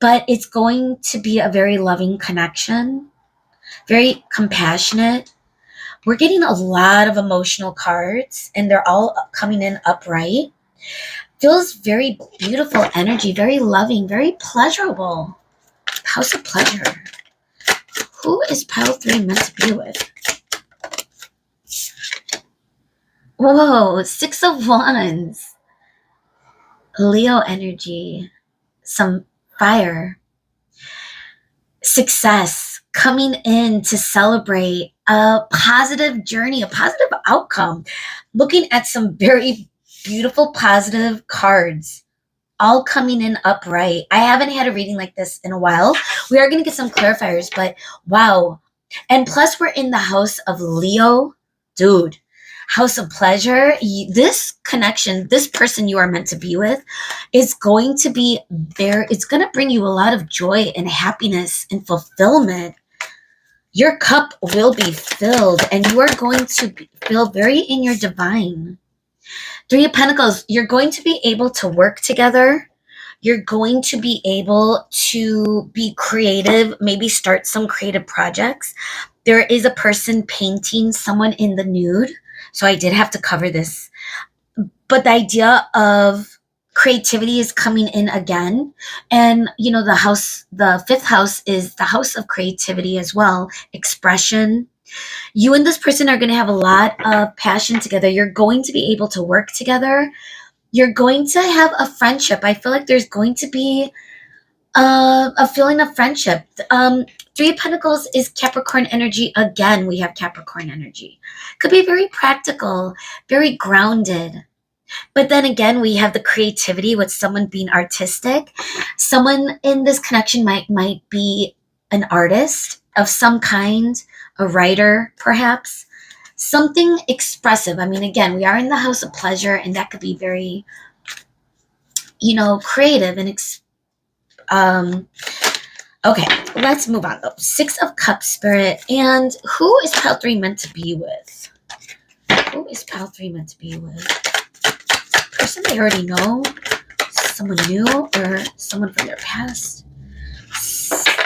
but it's going to be a very loving connection, very compassionate. We're getting a lot of emotional cards, and they're all coming in upright. Feels very beautiful energy, very loving, very pleasurable. House of pleasure. Who is pile 3 meant to be with? Whoa, 6 of Wands. Leo energy. Some fire. Success. Coming in to celebrate a positive journey, a positive outcome. Looking at some very beautiful, positive cards. All coming in upright. I haven't had a reading like this in a while. We are going to get some clarifiers, but wow. And plus, we're in the house of Leo. Dude, house of pleasure. This connection, this person you are meant to be with is going to be there. It's going to bring you a lot of joy and happiness and fulfillment. Your cup will be filled and you are going to feel very in your divine. 3 of Pentacles, you're going to be able to work together. You're going to be able to be creative, maybe start some creative projects. There is a person painting someone in the nude. So I did have to cover this. But the idea of creativity is coming in again. And, you know, the 5th house is the house of creativity as well. Expression. You and this person are going to have a lot of passion together. You're going to be able to work together. You're going to have a friendship. I feel like there's going to be a feeling of friendship. 3 of Pentacles is Capricorn energy. Again, we have Capricorn energy. Could be very practical, very grounded. But then again, we have the creativity with someone being artistic. Someone in this connection might be an artist of some kind, a writer, perhaps. Something expressive. I mean, again, we are in the house of pleasure, and that could be very, creative and okay, let's move on though. 6 of Cups, Spirit. And who is pile 3 meant to be with? Who is pile 3 meant to be with? Person they already know? Someone new or someone from their past?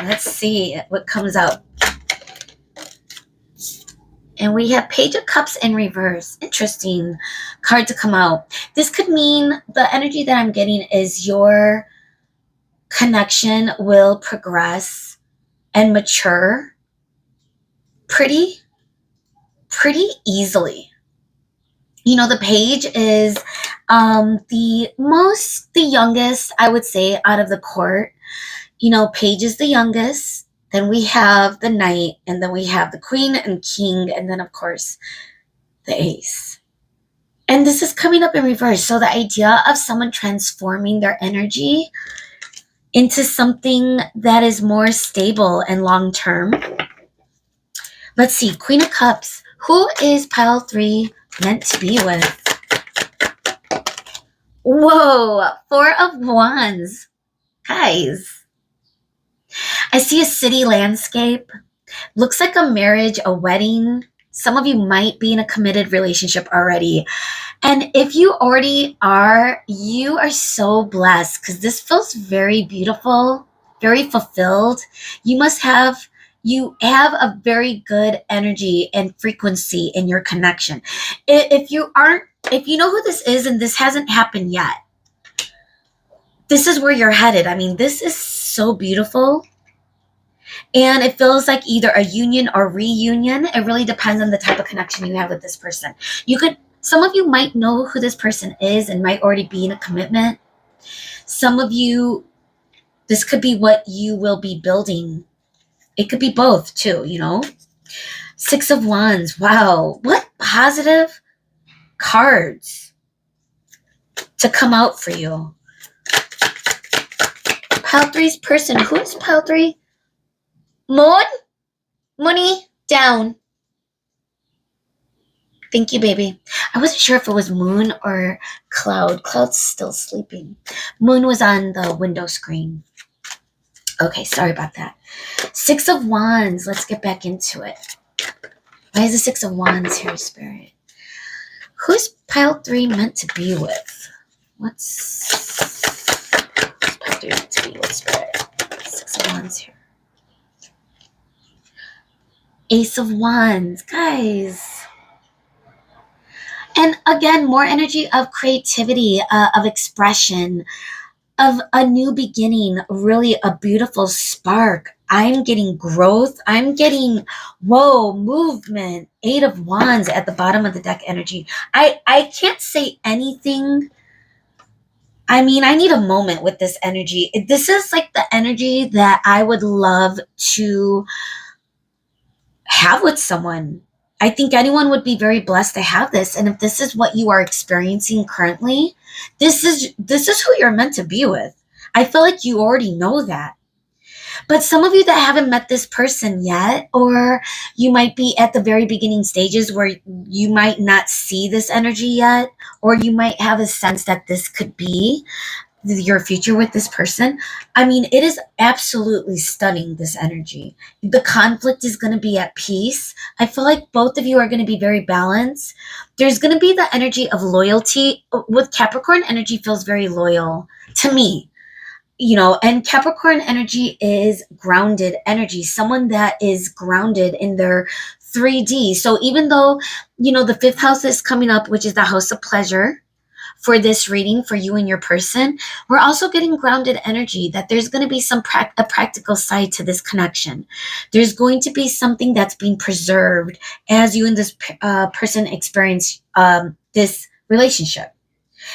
Let's see what comes out. And we have Page of Cups in reverse. Interesting card to come out. This could mean the energy that I'm getting is your connection will progress and mature pretty easily. The page is the youngest, I would say, out of the court. Page is the youngest. Then we have the knight, and then we have the queen and king, and then of course the ace. And this is coming up in reverse. So the idea of someone transforming their energy into something that is more stable and long-term. Let's see, Queen of Cups. Who is pile 3 meant to be with? Whoa, 4 of Wands. Guys, I see a city landscape. Looks like a marriage, a wedding. Some of you might be in a committed relationship already. And if you already are, you are so blessed because this feels very beautiful, very fulfilled. You have a very good energy and frequency in your connection. If you know who this is and this hasn't happened yet, this is where you're headed. I mean, this is so beautiful. And it feels like either a union or reunion. It really depends on the type of connection you have with this person. Some of you might know who this person is and might already be in a commitment. Some of you, this could be what you will be building. It could be both too, 6 of Wands. Wow. What positive cards to come out for you. Pile 3's person. Who is pile 3? Moon? Money down. Thank you, baby. I wasn't sure if it was Moon or Cloud. Cloud's still sleeping. Moon was on the window screen. Okay, sorry about that. 6 of Wands. Let's get back into it. Why is the 6 of Wands here, Spirit? Who's pile 3 meant to be with? What's pile 3 meant to be with, Spirit? 6 of Wands here. Ace of Wands. Guys, And again, more energy of creativity, of expression, of a new beginning, really a beautiful spark. I'm getting growth. I'm getting, whoa, movement. Eight of Wands at the bottom of the deck energy. I can't say anything. I mean, I need a moment with this energy. This is like the energy that I would love to have with someone. I think anyone would be very blessed to have this. And if this is what you are experiencing currently, this is who you're meant to be with. I feel like you already know that. But some of you that haven't met this person yet, or you might be at the very beginning stages where you might not see this energy yet, or you might have a sense that this could be your future with this person. I mean, it is absolutely stunning, this energy. The conflict is going to be at peace. I feel like both of you are going to be very balanced. There's going to be the energy of loyalty. With Capricorn, energy feels very loyal to me. And Capricorn energy is grounded energy, someone that is grounded in their 3D. So even though, the fifth house is coming up, which is the house of pleasure, for this reading for you and your person, we're also getting grounded energy that there's going to be a practical side to this connection. There's going to be something that's being preserved as you and this person experience this relationship.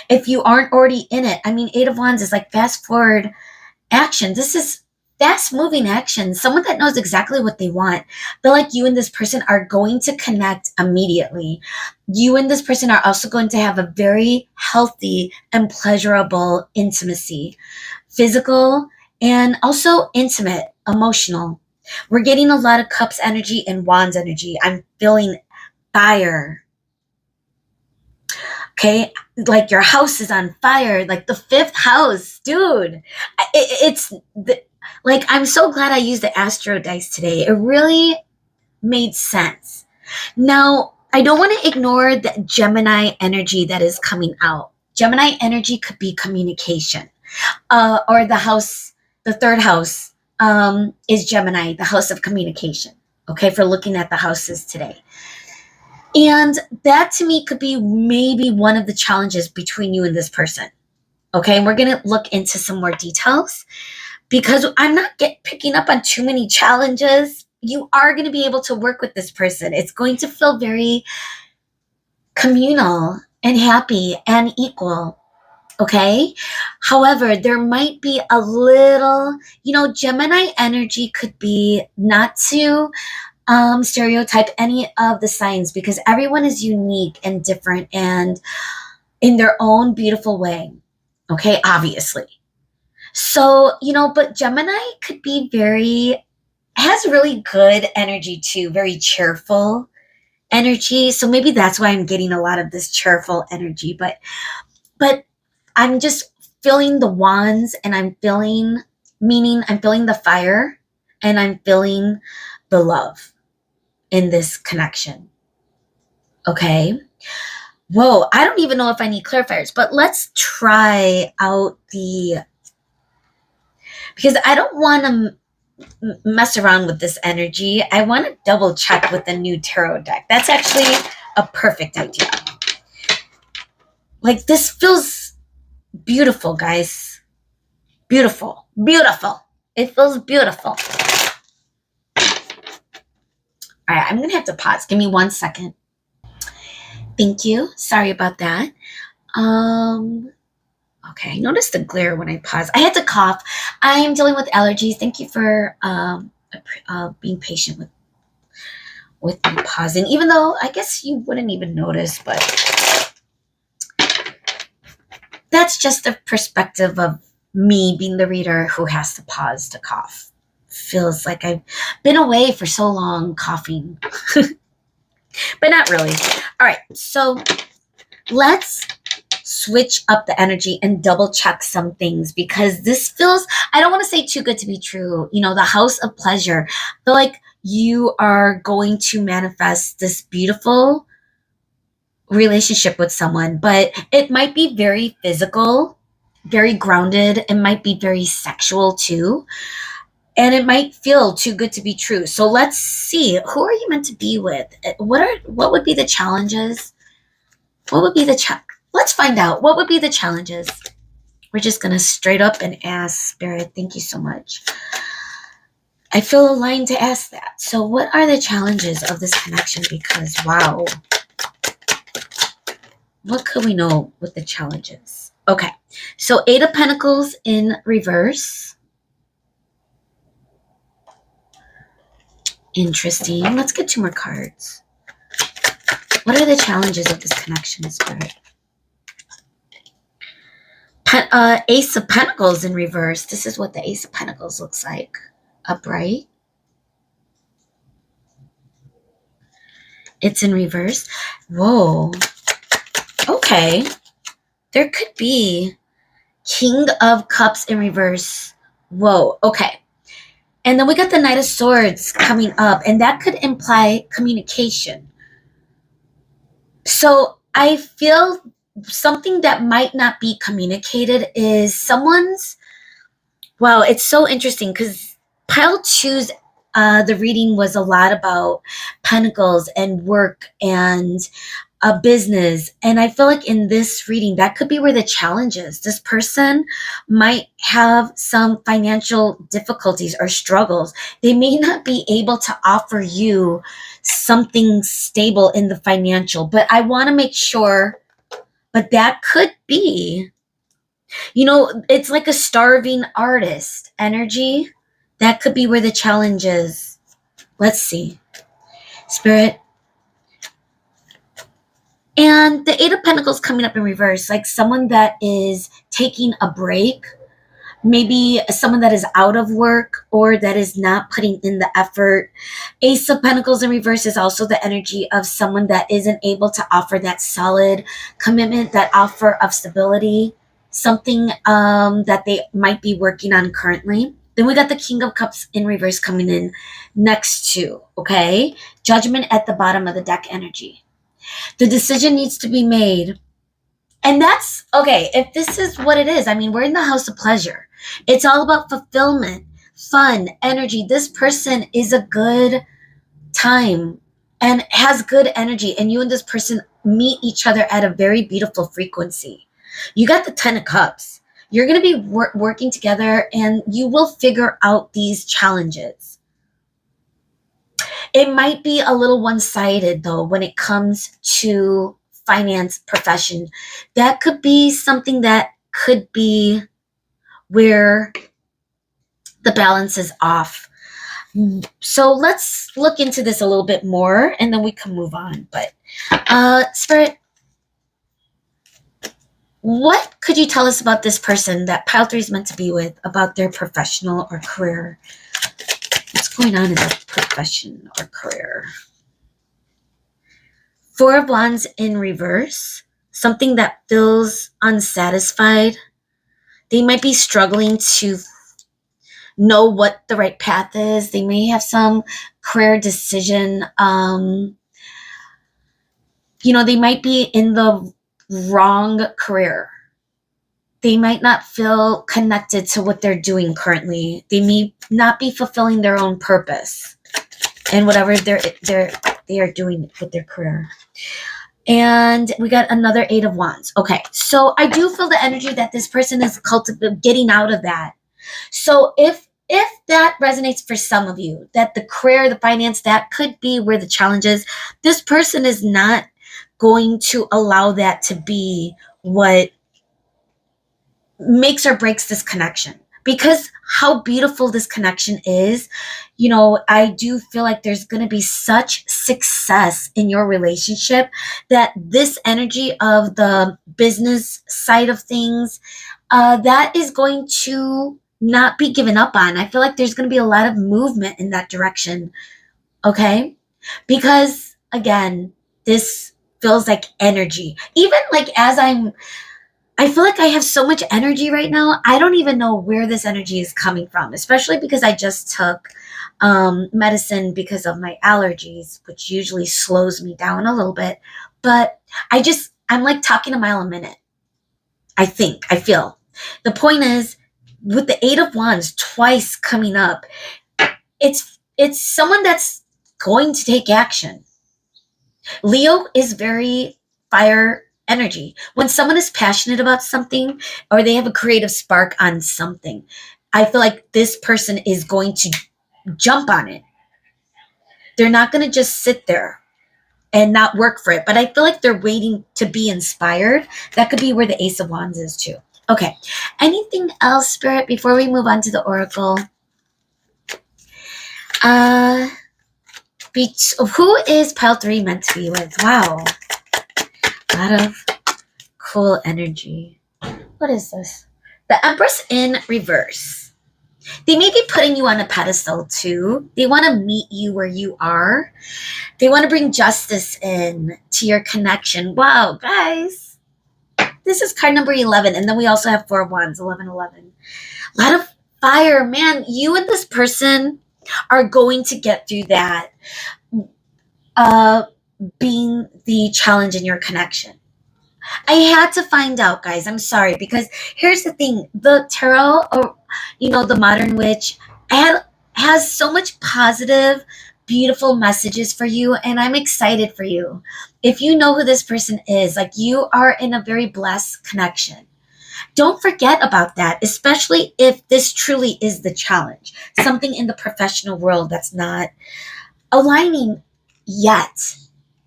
If you aren't already in it, I mean, Eight of Wands is like fast forward action. This is fast moving action. Someone that knows exactly what they want. I feel like you and this person are going to connect immediately. You and this person are also going to have a very healthy and pleasurable intimacy, physical and also intimate, emotional. We're getting a lot of Cups energy and Wands energy. I'm feeling fire. Okay, like your house is on fire, like the fifth house, dude. It's like, I'm so glad I used the Astro Dice today. It really made sense. Now, I don't want to ignore the Gemini energy that is coming out. Gemini energy could be communication, or the third house is Gemini, the house of communication. Okay, for looking at the houses today. And that to me could be maybe one of the challenges between you and this person. Okay, and we're going to look into some more details because I'm not picking up on too many challenges. You are going to be able to work with this person. It's going to feel very communal and happy and equal. Okay. However, there might be a little, Gemini energy could be not to stereotype any of the signs because everyone is unique and different and in their own beautiful way. Okay, obviously. So, but Gemini could be has really good energy too, very cheerful energy. So maybe that's why I'm getting a lot of this cheerful energy. But I'm just feeling the wands and I'm feeling the fire and I'm feeling the love in this connection. Okay. Whoa, I don't even know if I need clarifiers, but let's try out because I don't want to mess around with this energy. I want to double check with the new tarot deck. That's actually a perfect idea. Like, this feels beautiful, guys. Beautiful. Beautiful. It feels beautiful. All right, I'm going to have to pause. Give me 1 second. Thank you. Sorry about that. Okay, I noticed the glare when I paused. I had to cough. I am dealing with allergies. Thank you for being patient with me pausing, even though I guess you wouldn't even notice, but that's just the perspective of me being the reader who has to pause to cough. Feels like I've been away for so long coughing, but not really. All right, so let's switch up the energy and double check some things because this feels, I don't want to say too good to be true. The house of pleasure. I feel like you are going to manifest this beautiful relationship with someone, but it might be very physical, very grounded. It might be very sexual too. And it might feel too good to be true. So let's see, who are you meant to be with? What would be the challenges? What would be the let's find out. What would be the challenges? We're just going to straight up and ask Spirit. Thank you so much. I feel aligned to ask that. So what are the challenges of this connection? Because, wow. What could we know with the challenges? Okay. So 8 of Pentacles in reverse. Interesting. Let's get 2 more cards. What are the challenges of this connection, Spirit? Ace of Pentacles in reverse. This is what the Ace of Pentacles looks like. Upright. It's in reverse. Whoa. Okay. There could be King of Cups in reverse. Whoa. Okay. And then we got the Knight of Swords coming up, and that could imply communication. So I feel something that might not be communicated is someone's, wow, it's so interesting because pile 2's the reading was a lot about pentacles and work and a business. And I feel like in this reading, that could be where the challenge is. This person might have some financial difficulties or struggles. They may not be able to offer you something stable in the financial, but I want to make sure, but that could be, you know, it's like a starving artist energy. That could be where the challenge is. Let's see. Spirit. And the 8 of Pentacles coming up in reverse, like someone that is taking a break, maybe someone that is out of work or that is not putting in the effort. Ace of Pentacles in reverse is also the energy of someone that isn't able to offer that solid commitment, that offer of stability, something that they might be working on currently. Then we got the King of Cups in reverse coming in next to, okay? Judgment at the bottom of the deck energy. The decision needs to be made. And that's, okay, if this is what it is, I mean, we're in the house of pleasure. It's all about fulfillment, fun, energy. This person is a good time and has good energy. And you and this person meet each other at a very beautiful frequency. You got the 10 of Cups. You're going to be working together and you will figure out these challenges. It might be a little one-sided, though, when it comes to finance profession. That could be something that could be where the balance is off. So let's look into this a little bit more, and then we can move on. But, Spirit, what could you tell us about this person that pile 3 is meant to be with, about their professional or career? What's going on in their profession or career? 4 of Wands in reverse, something that feels unsatisfied. They might be struggling to know what the right path is. They may have some career decision. You know, they might be in the wrong career. They might not feel connected to what they're doing currently. They may not be fulfilling their own purpose and whatever they are doing with their career. And we got another 8 of Wands. Okay, so I do feel the energy that this person is getting out of that. So if that resonates for some of you, that the career, the finance, that could be where the challenge is. This person is not going to allow that to be what makes or breaks this connection. Because how beautiful this connection is, you know, I do feel like there's going to be such success in your relationship that this energy of the business side of things, that is going to not be given up on. I feel like there's going to be a lot of movement in that direction. Okay? Because, again, this feels like energy. Even like as I feel like I have so much energy right now. I don't even know where this energy is coming from, especially because I just took medicine because of my allergies, which usually slows me down a little bit. But I'm like talking a mile a minute. I feel. The point is, with the 8 of Wands twice coming up, it's someone that's going to take action. Leo is very fire energy. When someone is passionate about something or they have a creative spark on something, I feel like this person is going to jump on it. They're not going to just sit there and not work for it, but I feel like they're waiting to be inspired. That could be where the Ace of Wands is too. Okay. Anything else, Spirit, before we move on to the Oracle? Who is pile 3 meant to be with? Wow. A lot of cool energy. What is this? The Empress in reverse. They may be putting you on a pedestal too. They want to meet you where you are. They want to bring justice in to your connection. Wow, guys. This is card number 11. And then we also have 4 of Wands, 11, 11. A lot of fire. Man, you and this person are going to get through that. Being the challenge in your connection. I had to find out, guys. I'm sorry, because here's the thing. The tarot, or the modern witch, has so much positive, beautiful messages for you, and I'm excited for you. If you know who this person is, like, you are in a very blessed connection. Don't forget about that, especially if this truly is the challenge. Something in the professional world that's not aligning yet.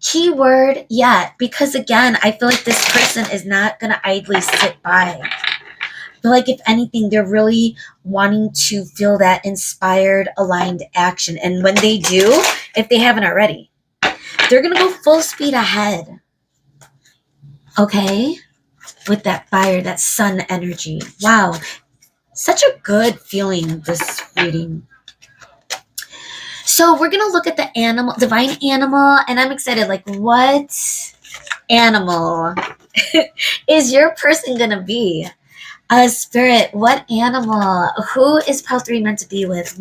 Keyword yet, because again, I feel like this person is not going to idly sit by. I feel like if anything, they're really wanting to feel that inspired, aligned action. And when they do, if they haven't already, they're going to go full speed ahead. Okay? With that fire, that sun energy. Wow. Such a good feeling, this reading. So we're going to look at the animal, divine animal, and I'm excited. Like, what animal is your person going to be? Spirit, what animal? Who is pile 3 meant to be with?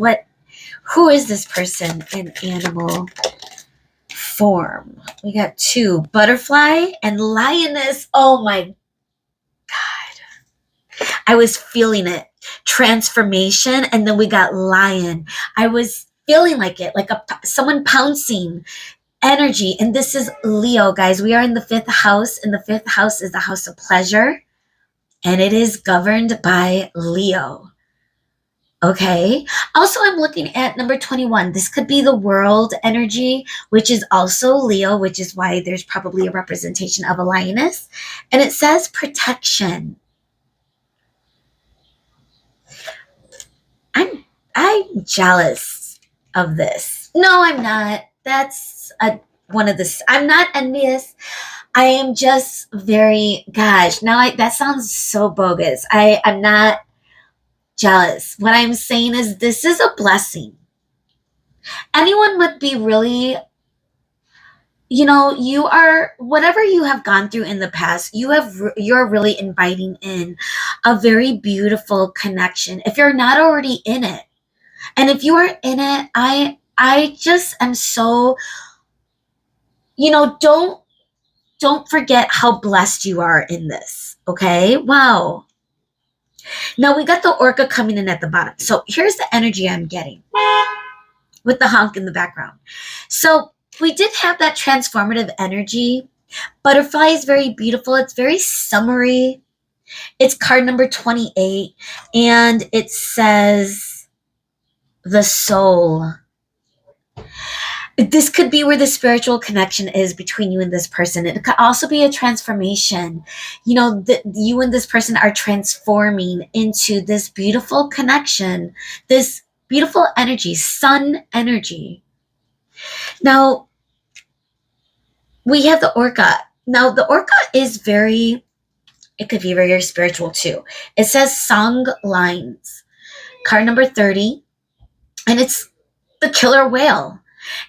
Who is this person in animal form? We got 2, butterfly and lioness. Oh my God. I was feeling it. Transformation, and then we got lion. I was feeling like it, like someone pouncing energy. And this is Leo, guys. We are in the 5th house, and the 5th house is the house of pleasure, and it is governed by Leo. Okay. Also, I'm looking at number 21. This could be the world energy, which is also Leo, which is why there's probably a representation of a lioness. And it says protection. I'm jealous of this. No, I'm not. That's one of the. I'm not envious. I am just very, gosh, now that sounds so bogus. I'm not jealous. What I'm saying is this is a blessing. Anyone would be really, you are, whatever you have gone through in the past, you're really inviting in a very beautiful connection. If you're not already in it, and if you are in it, I just am so, don't forget how blessed you are in this. Okay. Wow. Now we got the orca coming in at the bottom. So here's the energy I'm getting with the honk in the background. So we did have that transformative energy. Butterfly is very beautiful. It's very summery. It's card number 28, and it says the soul. This could be where the spiritual connection is between you and this person. It could also be a transformation. You and this person are transforming into this beautiful connection, this beautiful energy, sun energy. Now, we have the orca. Now, the orca is it could be very spiritual too. It says song lines, card number 30, and it's the killer whale.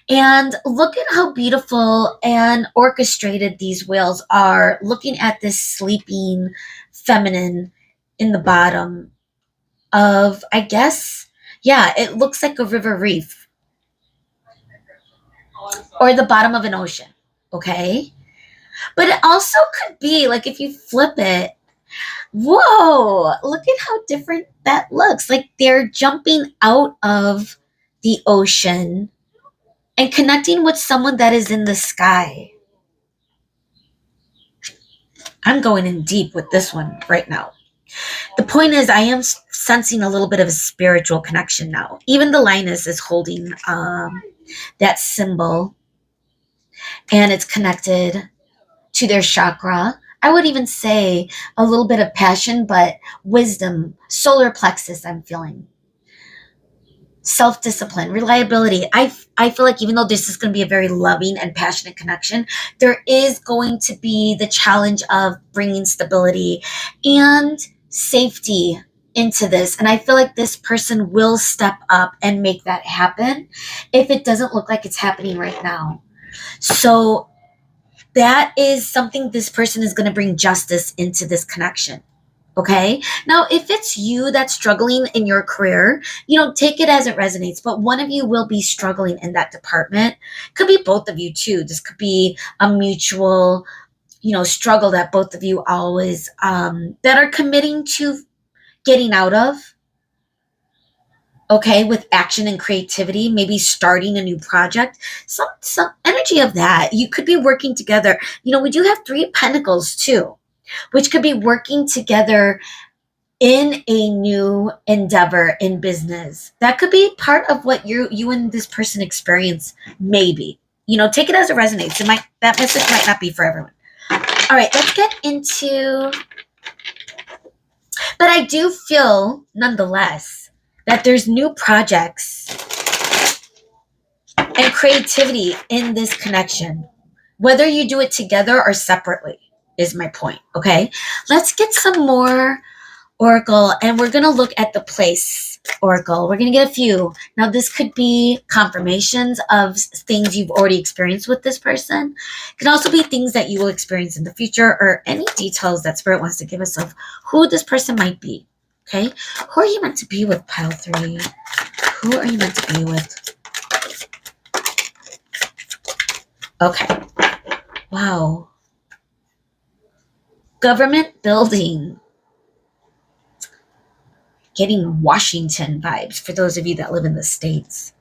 And look at how beautiful and orchestrated these whales are, looking at this sleeping feminine in the bottom of, I guess, yeah, it looks like a river reef or the bottom of an ocean. Okay. But it also could be like, if you flip it, whoa, look at how different that looks. Like they're jumping out of the ocean and connecting with someone that is in the sky. I'm going in deep with this one right now. The point is, I am sensing a little bit of a spiritual connection now. Even the lioness is holding that symbol, and it's connected to their chakra. I would even say a little bit of passion, but wisdom, solar plexus, I'm feeling. Self-discipline, reliability. I feel like even though this is going to be a very loving and passionate connection, there is going to be the challenge of bringing stability and safety into this. And I feel like this person will step up and make that happen if it doesn't look like it's happening right now. So that is something this person is going to bring justice into this connection. Okay. Now, if it's you that's struggling in your career, take it as it resonates, but one of you will be struggling in that department. Could be both of you too. This could be a mutual, struggle that both of you always, that are committing to getting out of. Okay. With action and creativity, maybe starting a new project, some energy of that. You could be working together. We do have 3 pentacles too, which could be working together in a new endeavor in business. That could be part of what you and this person experience, maybe. Take it as it resonates. That message might not be for everyone. All right, let's get into, but I do feel nonetheless that there's new projects and creativity in this connection. Whether you do it together or separately is my point, okay? Let's get some more Oracle, and we're going to look at the place Oracle. We're going to get a few. Now, this could be confirmations of things you've already experienced with this person. It can also be things that you will experience in the future, or any details that Spirit wants to give us of who this person might be. Okay? Who are you meant to be with, pile 3? Who are you meant to be with? Okay. Wow. Government building. Getting Washington vibes for those of you that live in the States.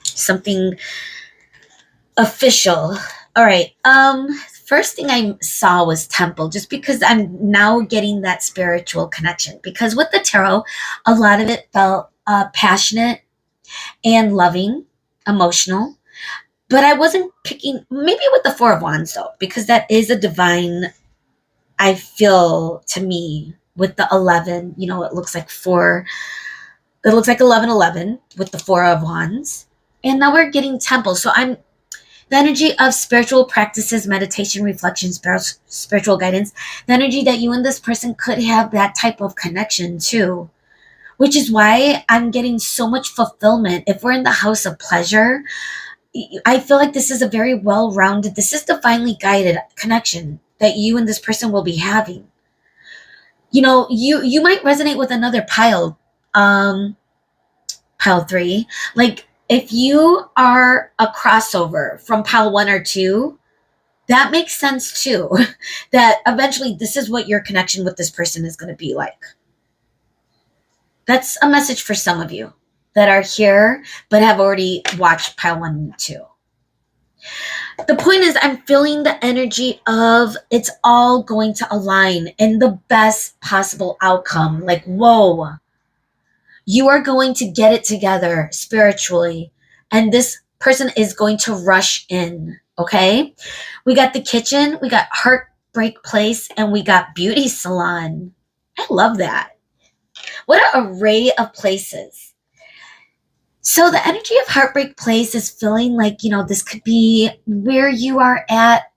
Something official. All right. First thing I saw was temple, just because I'm now getting that spiritual connection. Because with the tarot, a lot of it felt passionate and loving, emotional. But I wasn't picking, maybe with the 4 of Wands though, because that is a divine, I feel, to me, with the 11, it looks like 4. It looks like 11 with the 4 of Wands. And now we're getting temple. So the energy of spiritual practices, meditation, reflection, spiritual guidance, the energy that you and this person could have that type of connection too, which is why I'm getting so much fulfillment. If we're in the house of pleasure, I feel like this is a very well-rounded, this is divinely guided connection that you and this person will be having. You might resonate with another pile 3. Like, if you are a crossover from pile 1 or 2, that makes sense too. That eventually this is what your connection with this person is going to be like. That's a message for some of you that are here but have already watched pile 1 and 2. The point is, I'm feeling the energy of it's all going to align in the best possible outcome. Like, whoa, you are going to get it together spiritually, and this person is going to rush in. Okay, we got the kitchen, we got heartbreak place, and we got beauty salon. I love that. What an array of places. So the energy of heartbreak place is feeling like, this could be where you are at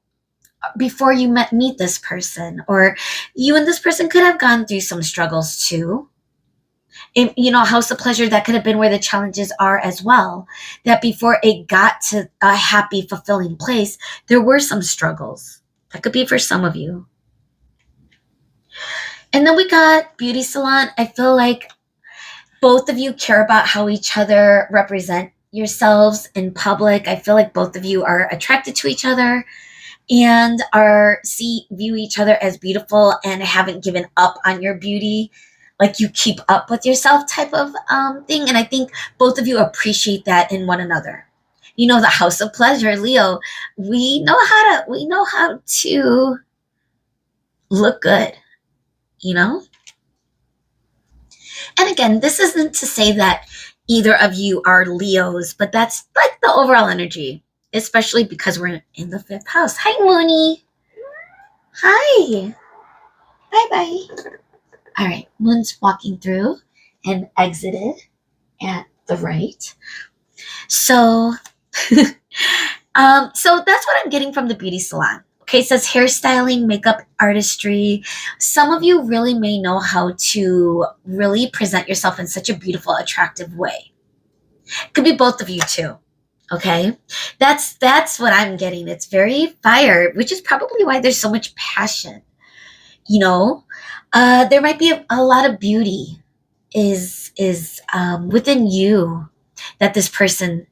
before you meet this person, or you and this person could have gone through some struggles too. House of pleasure, that could have been where the challenges are as well. That before it got to a happy, fulfilling place, there were some struggles. That could be for some of you. And then we got beauty salon. I feel like both of you care about how each other represent yourselves in public. I feel like both of you are attracted to each other and view each other as beautiful and haven't given up on your beauty. Like, you keep up with yourself type of thing. And I think both of you appreciate that in one another. The house of pleasure, Leo, we know how to look good, you know? And again, this isn't to say that either of you are Leos, but that's like the overall energy, especially because we're in the 5th house. Hi, Mooney. Hi. Bye bye. All right, Moon's walking through and exited at the right. So, so that's what I'm getting from the beauty salon. Okay, it says hairstyling, makeup artistry. Some of you really may know how to really present yourself in such a beautiful, attractive way. It could be both of you too. Okay, that's what I'm getting. It's very fire, which is probably why there's so much passion. You know, there might be a lot of beauty is within you that this person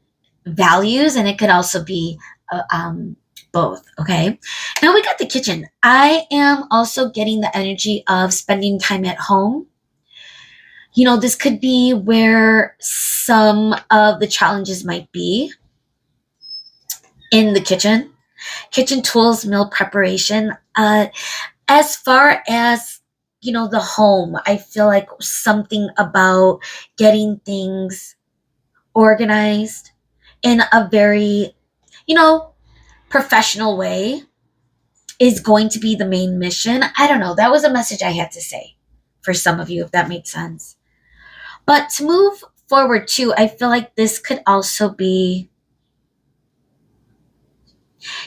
values, and it could also be both. Okay, now we got the kitchen. I am also getting the energy of spending time at home. You know, this could be where some of the challenges might be in the kitchen tools, meal preparation. As far as, you know, the home, I feel like something about getting things organized in a very, you know, professional way is going to be the main mission. I don't know. That was a message I had to say for some of you, if that makes sense. But to move forward too, I feel like this could also be,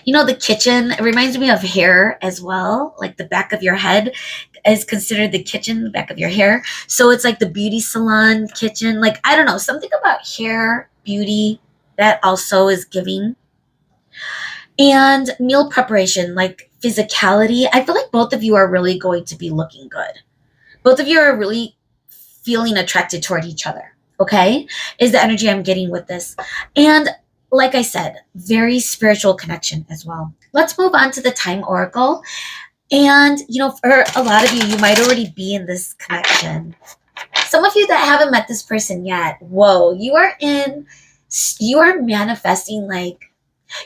you know, the kitchen. It reminds me of hair as well. Like the back of your head is considered the kitchen, the back of your hair. So it's like the beauty salon kitchen. Like, I don't know, something about hair, beauty, that also is giving. And meal preparation, like physicality. I feel like both of you are really going to be looking good. Both of you are really feeling attracted toward each other. Okay? Is the energy I'm getting with this. And like I said, very spiritual connection as well. Let's move on to the time oracle. And, you know, for a lot of you, you might already be in this connection. Some of you that haven't met this person yet, whoa, you are manifesting, like,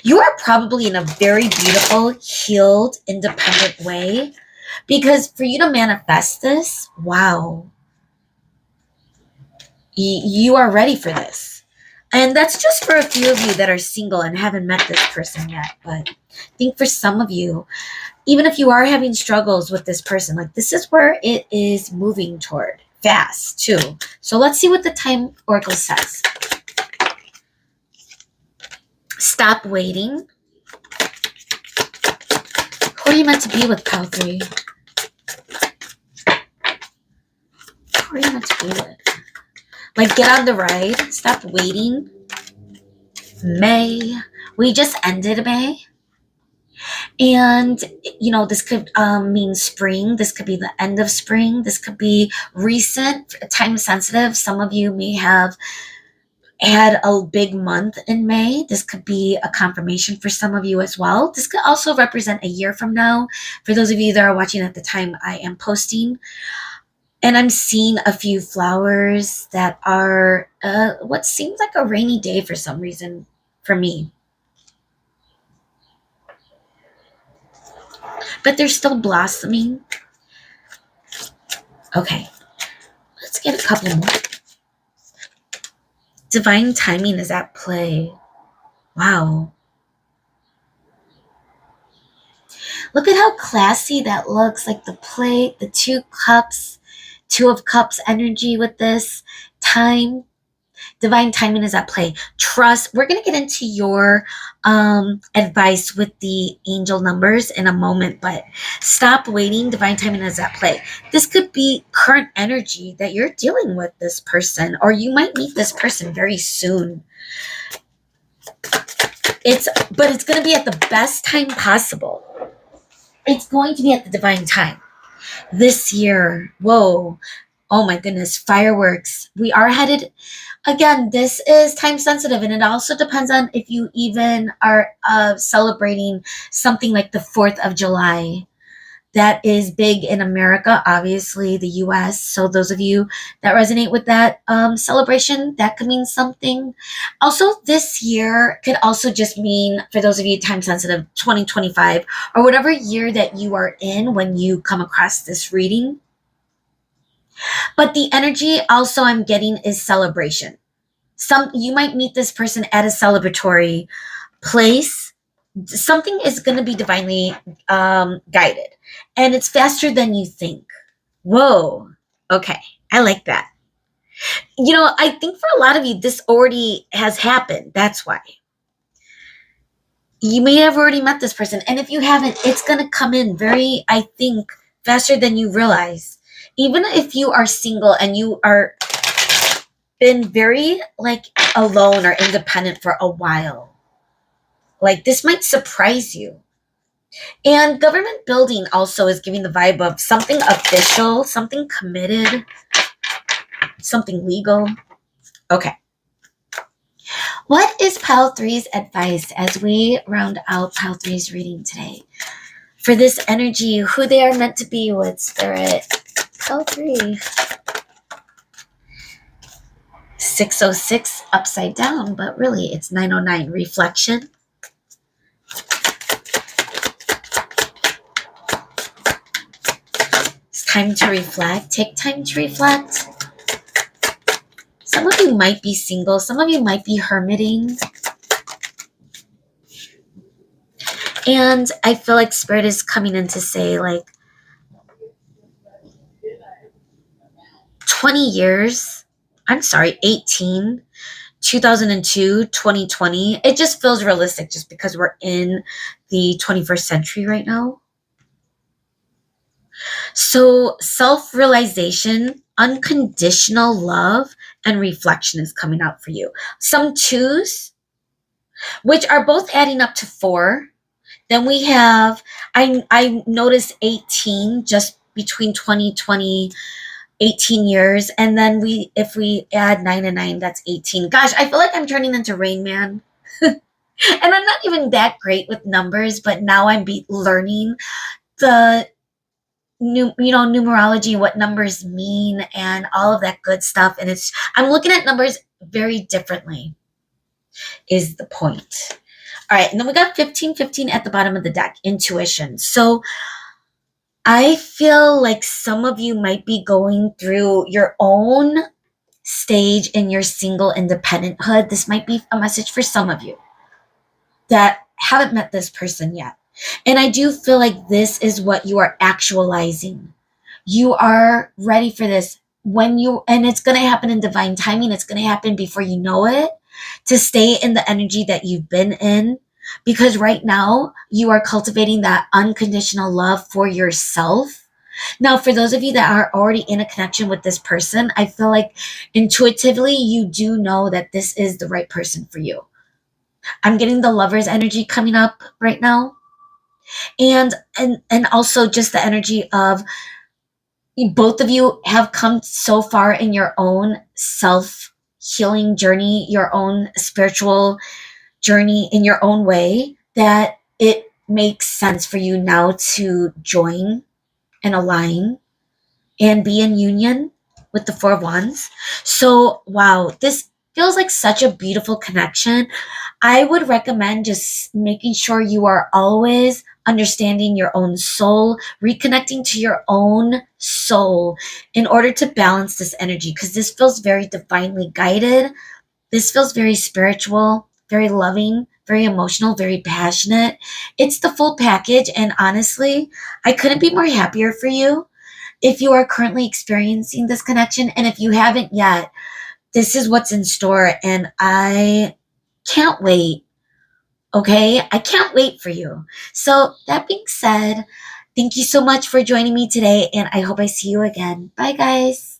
you are probably in a very beautiful, healed, independent way. Because for you to manifest this, wow, you are ready for this. And that's just for a few of you that are single and haven't met this person yet. But I think for some of you, even if you are having struggles with this person, like this is where it is moving toward fast too. So let's see what the time oracle says. Stop waiting. Who are you meant to be with, pile 3? Who are you meant to be with? Like, get on the ride. Stop waiting. May. We just ended May. And, you know, this could mean spring. This could be the end of spring. This could be recent, time sensitive. Some of you may have had a big month in May. This could be a confirmation for some of you as well. This could also represent a year from now. For those of you that are watching at the time I am posting. And I'm seeing a few flowers that are what seems like a rainy day for some reason for me. But they're still blossoming. Okay, let's get a couple more. Divine timing is at play. Wow. Look at how classy that looks. Like the plate, the 2 cups, 2 of cups energy with this. Time. Divine timing is at play. Trust. We're going to get into your advice with the angel numbers in a moment, but stop waiting. Divine timing is at play. This could be current energy that you're dealing with this person, or you might meet this person very soon. But it's going to be at the best time possible. It's going to be at the divine time. This year, whoa, oh my goodness, fireworks. We are headed, again, this is time sensitive, and it also depends on if you even are celebrating something like the 4th of July. that is big in America, obviously the US. So those of you that resonate with that celebration, that could mean something. Also, this year could also just mean, for those of you time sensitive, 2025 or whatever year that you are in when you come across this reading. But the energy also I'm getting is celebration. You might meet this person at a celebratory place. Something is going to be divinely guided, and it's faster than you think. Whoa. Okay. I like that. I think for a lot of you, this already has happened. That's why. You may have already met this person. And if you haven't, it's going to come in very, I think, faster than you realize. Even if you are single and you are been very like alone or independent for a while, like this might surprise you. And government building also is giving the vibe of something official, something committed, something legal. Okay. What is Pile 3's advice as we round out Pile 3's reading today? For this energy, who they are meant to be with, Spirit. Pile 3. 606 upside down, but really it's 909. Reflection. It's time to reflect. Take time to reflect. Some of you might be single. Some of you might be hermiting. And I feel like Spirit is coming in to say, like, 20 years. I'm sorry, 18, 2002, 2020. It just feels realistic just because we're in the 21st century right now. So self-realization, unconditional love, and reflection is coming out for you. Some twos, which are both adding up to 4. Then we have, I noticed 18 just between 2020, 18 years. And then if we add 9 and 9, that's 18. Gosh, I feel like I'm turning into Rain Man. And I'm not even that great with numbers, but now I'm learning the numerology, what numbers mean, and all of that good stuff. And I'm looking at numbers very differently, is the point. All right, and then we got 1515 at the bottom of the deck, intuition. So I feel like some of you might be going through your own stage in your single independenthood. This might be a message for some of you that haven't met this person yet. And I do feel like this is what you are actualizing. You are ready for this and it's going to happen in divine timing. It's going to happen before you know it, to stay in the energy that you've been in, because right now you are cultivating that unconditional love for yourself. Now, for those of you that are already in a connection with this person, I feel like intuitively you do know that this is the right person for you. I'm getting the Lover's energy coming up right now. And also just the energy of both of you have come so far in your own self-healing journey, your own spiritual journey in your own way, that it makes sense for you now to join and align and be in union with the Four of Wands. So, wow, this feels like such a beautiful connection. I would recommend just making sure you are always understanding your own soul, reconnecting to your own soul in order to balance this energy, because this feels very divinely guided. This feels very spiritual, very loving, very emotional, very passionate. It's the full package. And honestly, I couldn't be more happier for you if you are currently experiencing this connection. And if you haven't yet, this is what's in store. And I can't wait. Okay? I can't wait for you. So that being said, thank you so much for joining me today. And I hope I see you again. Bye, guys.